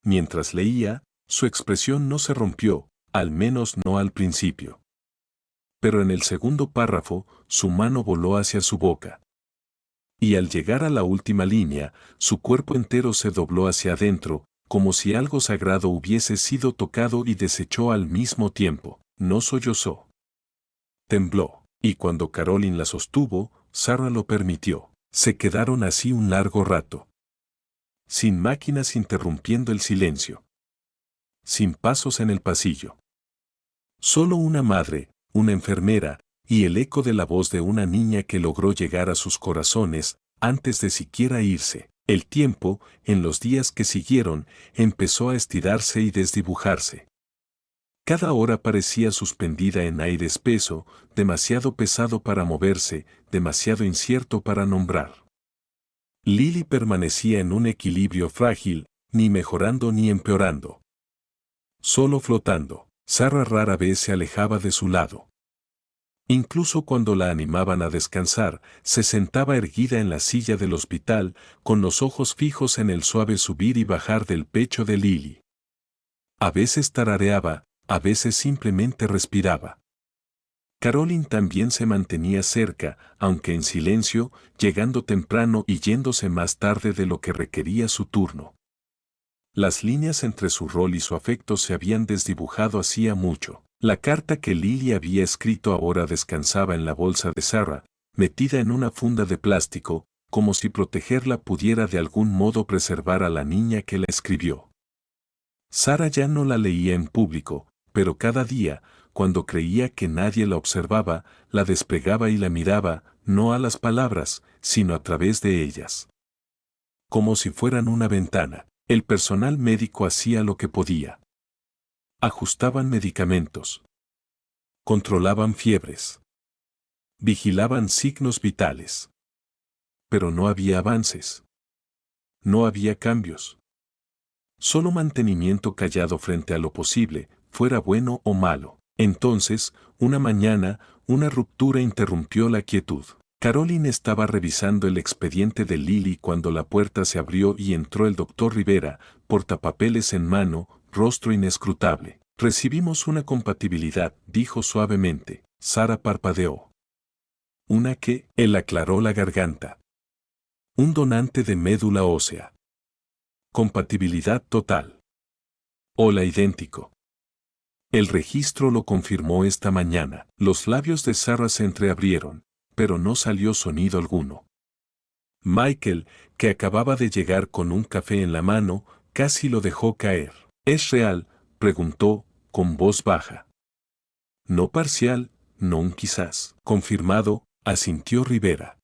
Mientras leía, su expresión no se rompió, al menos no al principio. Pero en el segundo párrafo, su mano voló hacia su boca. Y al llegar a la última línea, su cuerpo entero se dobló hacia adentro, como si algo sagrado hubiese sido tocado y desechó al mismo tiempo. No sollozó. Tembló, y cuando Caroline la sostuvo, Sarah lo permitió. Se quedaron así un largo rato. Sin máquinas interrumpiendo el silencio. Sin pasos en el pasillo. Solo una madre, una enfermera, y el eco de la voz de una niña que logró llegar a sus corazones, antes de siquiera irse. El tiempo, en los días que siguieron, empezó a estirarse y desdibujarse. Cada hora parecía suspendida en aire espeso, demasiado pesado para moverse, demasiado incierto para nombrar. Lily permanecía en un equilibrio frágil, ni mejorando ni empeorando. Solo flotando. Sarah rara vez se alejaba de su lado. Incluso cuando la animaban a descansar, se sentaba erguida en la silla del hospital, con los ojos fijos en el suave subir y bajar del pecho de Lily. A veces tarareaba, a veces simplemente respiraba. Caroline también se mantenía cerca, aunque en silencio, llegando temprano y yéndose más tarde de lo que requería su turno. Las líneas entre su rol y su afecto se habían desdibujado hacía mucho. La carta que Lily había escrito ahora descansaba en la bolsa de Sarah, metida en una funda de plástico, como si protegerla pudiera de algún modo preservar a la niña que la escribió. Sarah ya no la leía en público, pero cada día, cuando creía que nadie la observaba, la desplegaba y la miraba, no a las palabras, sino a través de ellas. Como si fueran una ventana, el personal médico hacía lo que podía. Ajustaban medicamentos. Controlaban fiebres. Vigilaban signos vitales. Pero no había avances. No había cambios. Solo mantenimiento callado frente a lo posible, fuera bueno o malo. Entonces, una mañana, una ruptura interrumpió la quietud. Caroline estaba revisando el expediente de Lily cuando la puerta se abrió y entró el doctor Rivera, portapapeles en mano, rostro inescrutable. Recibimos una compatibilidad, dijo suavemente. Sara parpadeó. ¿Una qué? Él aclaró la garganta. Un donante de médula ósea. Compatibilidad total. Hola idéntico. El registro lo confirmó esta mañana. Los labios de Sara se entreabrieron, pero no salió sonido alguno. Michael, que acababa de llegar con un café en la mano, casi lo dejó caer. ¿Es real?, preguntó, con voz baja. No parcial, no un quizás. Confirmado, asintió Rivera.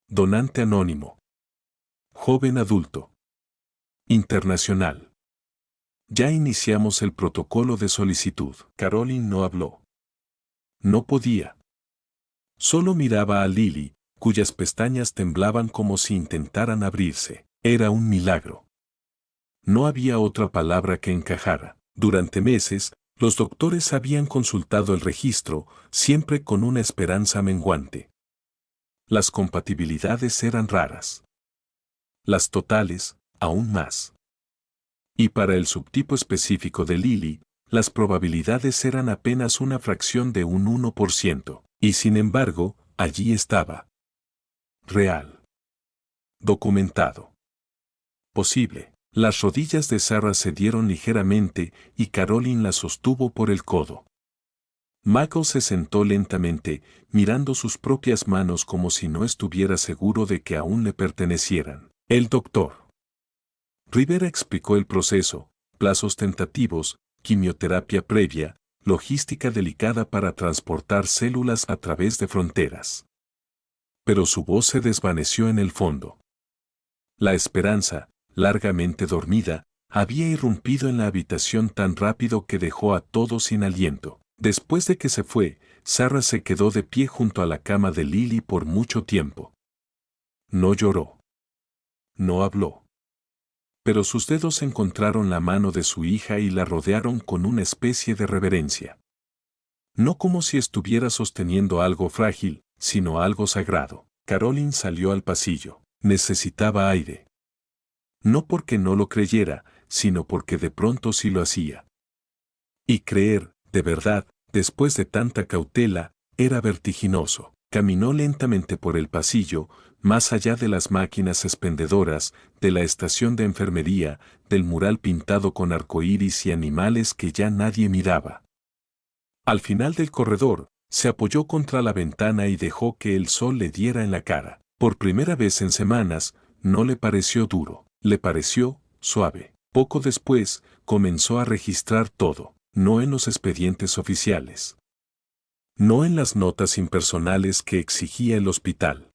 Donante anónimo. Joven adulto. Internacional. Ya iniciamos el protocolo de solicitud. Caroline no habló. No podía. Solo miraba a Lily, cuyas pestañas temblaban como si intentaran abrirse. Era un milagro. No había otra palabra que encajara. Durante meses, los doctores habían consultado el registro, siempre con una esperanza menguante. Las compatibilidades eran raras. Las totales, aún más. Y para el subtipo específico de Lily, las probabilidades eran apenas una fracción de un 1%. Y sin embargo, allí estaba. Real. Documentado. Posible. Las rodillas de Sara cedieron ligeramente y Caroline la sostuvo por el codo. Michael se sentó lentamente, mirando sus propias manos como si no estuviera seguro de que aún le pertenecieran. El doctor Rivera explicó el proceso, plazos tentativos, quimioterapia previa, logística delicada para transportar células a través de fronteras. Pero su voz se desvaneció en el fondo. La esperanza, largamente dormida, había irrumpido en la habitación tan rápido que dejó a todos sin aliento. Después de que se fue, Sara se quedó de pie junto a la cama de Lily por mucho tiempo. No lloró. No habló. Pero sus dedos encontraron la mano de su hija y la rodearon con una especie de reverencia. No como si estuviera sosteniendo algo frágil, sino algo sagrado. Caroline salió al pasillo. Necesitaba aire. No porque no lo creyera, sino porque de pronto sí lo hacía. Y creer, de verdad, después de tanta cautela, era vertiginoso. Caminó lentamente por el pasillo, más allá de las máquinas expendedoras, de la estación de enfermería, del mural pintado con arcoíris y animales que ya nadie miraba. Al final del corredor, se apoyó contra la ventana y dejó que el sol le diera en la cara. Por primera vez en semanas, no le pareció duro, le pareció suave. Poco después, comenzó a registrar todo, no en los expedientes oficiales. No en las notas impersonales que exigía el hospital,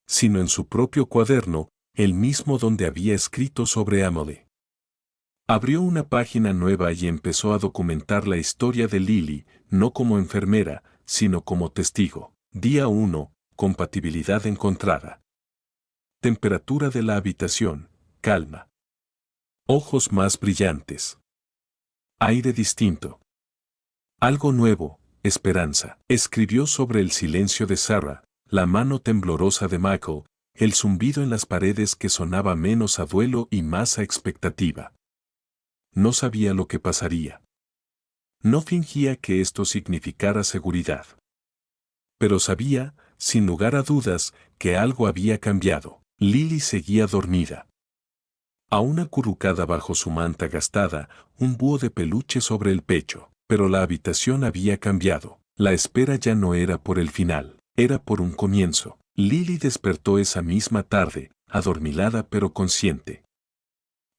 sino en su propio cuaderno, el mismo donde había escrito sobre Emily. Abrió una página nueva y empezó a documentar la historia de Lily, no como enfermera, sino como testigo. Día 1, compatibilidad encontrada. Temperatura de la habitación, calma. Ojos más brillantes. Aire distinto. Algo nuevo, esperanza. Escribió sobre el silencio de Sara, la mano temblorosa de Michael, el zumbido en las paredes que sonaba menos a duelo y más a expectativa. No sabía lo que pasaría. No fingía que esto significara seguridad. Pero sabía, sin lugar a dudas, que algo había cambiado. Lily seguía dormida. Aún acurrucada bajo su manta gastada, un búho de peluche sobre el pecho. Pero la habitación había cambiado. La espera ya no era por el final, era por un comienzo. Lily despertó esa misma tarde, adormilada pero consciente.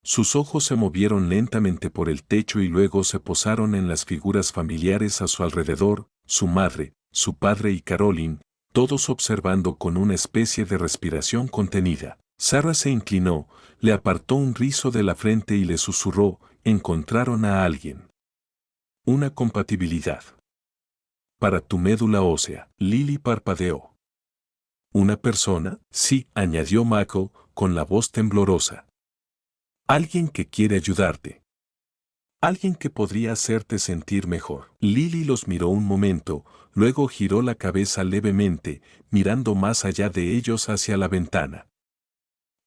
Sus ojos se movieron lentamente por el techo y luego se posaron en las figuras familiares a su alrededor, su madre, su padre y Caroline, todos observando con una especie de respiración contenida. Sarah se inclinó, le apartó un rizo de la frente y le susurró, encontraron a alguien. Una compatibilidad. Para tu médula ósea. Lily parpadeó. ¿Una persona? Sí, añadió Mako, con la voz temblorosa. Alguien que quiere ayudarte. Alguien que podría hacerte sentir mejor. Lily los miró un momento, luego giró la cabeza levemente, mirando más allá de ellos hacia la ventana.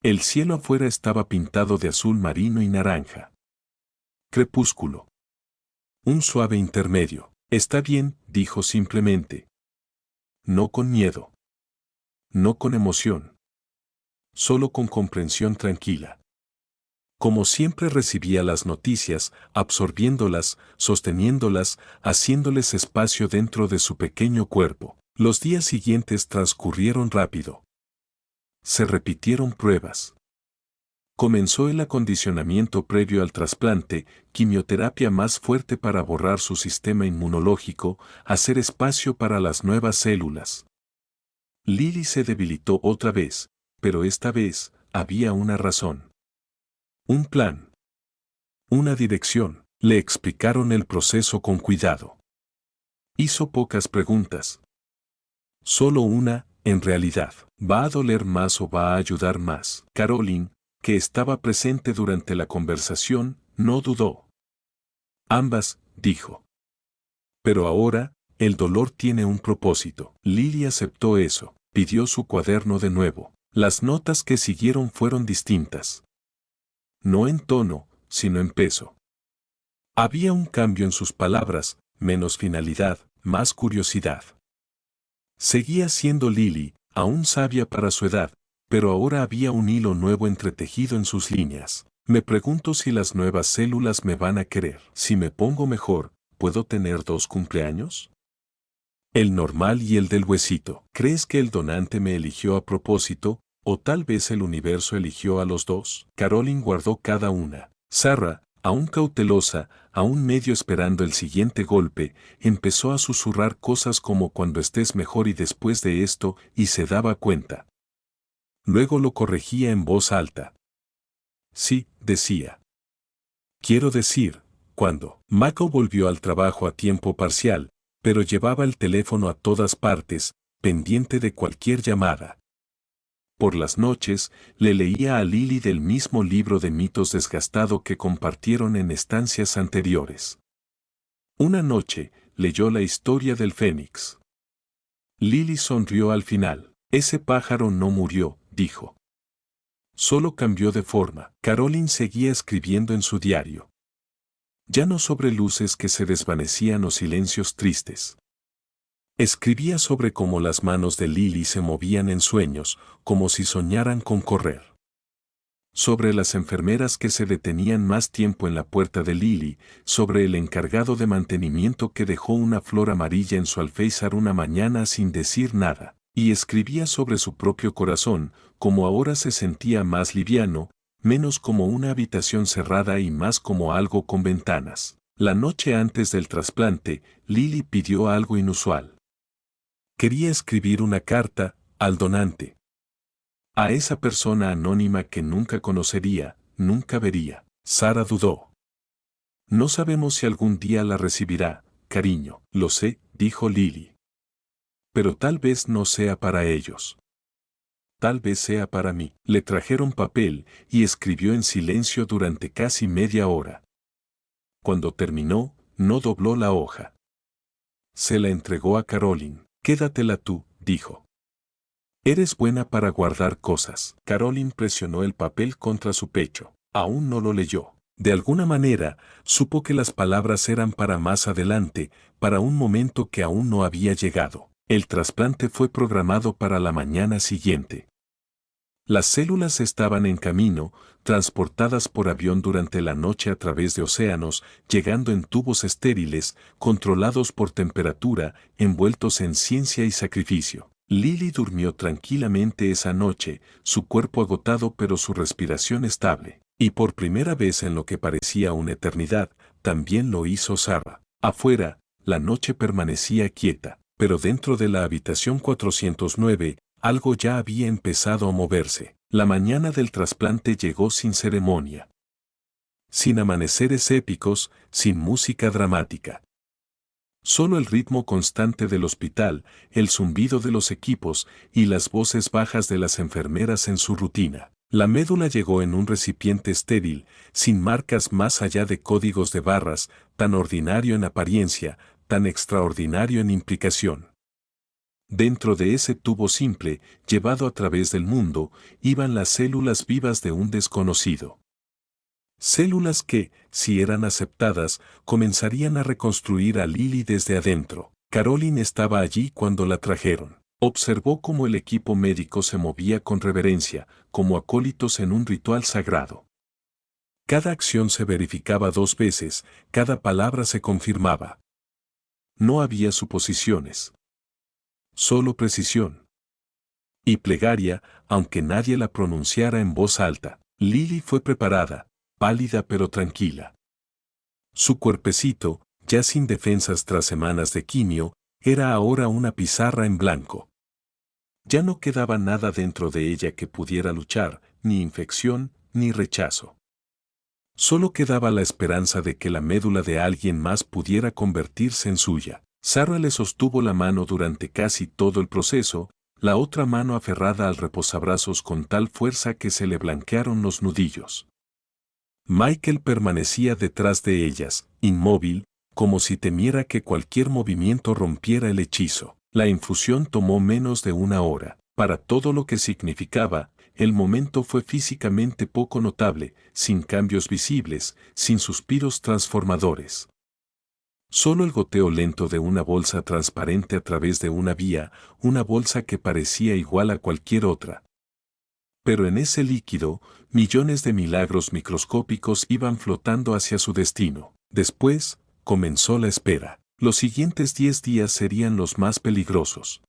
El cielo afuera estaba pintado de azul marino y naranja. Crepúsculo. Un suave intermedio. Está bien, dijo simplemente. No con miedo. No con emoción. Solo con comprensión tranquila. Como siempre recibía las noticias, absorbiéndolas, sosteniéndolas, haciéndoles espacio dentro de su pequeño cuerpo. Los días siguientes transcurrieron rápido. Se repitieron pruebas. Comenzó el acondicionamiento previo al trasplante, quimioterapia más fuerte para borrar su sistema inmunológico, hacer espacio para las nuevas células. Lily se debilitó otra vez, pero esta vez había una razón. Un plan. Una dirección. Le explicaron el proceso con cuidado. Hizo pocas preguntas. Solo una, en realidad. ¿Va a doler más o va a ayudar más? Caroline, que estaba presente durante la conversación, no dudó. Ambas, dijo. Pero ahora, el dolor tiene un propósito. Lily aceptó eso. Pidió su cuaderno de nuevo. Las notas que siguieron fueron distintas. No en tono, sino en peso. Había un cambio en sus palabras, menos finalidad, más curiosidad. Seguía siendo Lily, aún sabia para su edad, pero ahora había un hilo nuevo entretejido en sus líneas. Me pregunto si las nuevas células me van a querer. Si me pongo mejor, ¿puedo tener 2 cumpleaños? El normal y el del huesito. ¿Crees que el donante me eligió a propósito, o tal vez el universo eligió a los dos? Caroline guardó cada una. Sarah, aún cautelosa, aún medio esperando el siguiente golpe, empezó a susurrar cosas como cuando estés mejor y después de esto, y se daba cuenta. Luego lo corregía en voz alta. Sí, decía. Quiero decir, cuando. Mako volvió al trabajo a tiempo parcial, pero llevaba el teléfono a todas partes, pendiente de cualquier llamada. Por las noches, le leía a Lily del mismo libro de mitos desgastado que compartieron en estancias anteriores. Una noche, leyó la historia del Fénix. Lily sonrió al final. Ese pájaro no murió, dijo. Solo cambió de forma. Caroline seguía escribiendo en su diario. Ya no sobre luces que se desvanecían o silencios tristes. Escribía sobre cómo las manos de Lily se movían en sueños, como si soñaran con correr. Sobre las enfermeras que se detenían más tiempo en la puerta de Lily, sobre el encargado de mantenimiento que dejó una flor amarilla en su alféizar una mañana sin decir nada, y escribía sobre su propio corazón, como ahora se sentía más liviano, menos como una habitación cerrada y más como algo con ventanas. La noche antes del trasplante, Lily pidió algo inusual. Quería escribir una carta al donante. A esa persona anónima que nunca conocería, nunca vería. Sarah dudó. No sabemos si algún día la recibirá, cariño. Lo sé, dijo Lily. Pero tal vez no sea para ellos. Tal vez sea para mí. Le trajeron papel y escribió en silencio durante casi media hora. Cuando terminó, no dobló la hoja. Se la entregó a Caroline. Quédatela tú, dijo. Eres buena para guardar cosas. Caroline presionó el papel contra su pecho. Aún no lo leyó. De alguna manera, supo que las palabras eran para más adelante, para un momento que aún no había llegado. El trasplante fue programado para la mañana siguiente. Las células estaban en camino, transportadas por avión durante la noche a través de océanos, llegando en tubos estériles, controlados por temperatura, envueltos en ciencia y sacrificio. Lily durmió tranquilamente esa noche, su cuerpo agotado pero su respiración estable. Y por primera vez en lo que parecía una eternidad, también lo hizo Sarah. Afuera, la noche permanecía quieta, pero dentro de la habitación 409, algo ya había empezado a moverse. La mañana del trasplante llegó sin ceremonia. Sin amaneceres épicos, sin música dramática. Solo el ritmo constante del hospital, el zumbido de los equipos y las voces bajas de las enfermeras en su rutina. La médula llegó en un recipiente estéril, sin marcas más allá de códigos de barras, tan ordinario en apariencia, tan extraordinario en implicación. Dentro de ese tubo simple, llevado a través del mundo, iban las células vivas de un desconocido. Células que, si eran aceptadas, comenzarían a reconstruir a Lily desde adentro. Caroline estaba allí cuando la trajeron. Observó cómo el equipo médico se movía con reverencia, como acólitos en un ritual sagrado. Cada acción se verificaba 2 veces, cada palabra se confirmaba. No había suposiciones. Solo precisión. Y plegaria, aunque nadie la pronunciara en voz alta. Lily fue preparada, pálida pero tranquila. Su cuerpecito, ya sin defensas tras semanas de quimio, era ahora una pizarra en blanco. Ya no quedaba nada dentro de ella que pudiera luchar, ni infección, ni rechazo. Solo quedaba la esperanza de que la médula de alguien más pudiera convertirse en suya. Sarah le sostuvo la mano durante casi todo el proceso, la otra mano aferrada al reposabrazos con tal fuerza que se le blanquearon los nudillos. Michael permanecía detrás de ellas, inmóvil, como si temiera que cualquier movimiento rompiera el hechizo. La infusión tomó menos de 1 hora. Para todo lo que significaba, el momento fue físicamente poco notable, sin cambios visibles, sin suspiros transformadores. Solo el goteo lento de una bolsa transparente a través de una vía, una bolsa que parecía igual a cualquier otra. Pero en ese líquido, millones de milagros microscópicos iban flotando hacia su destino. Después, comenzó la espera. Los siguientes 10 días serían los más peligrosos.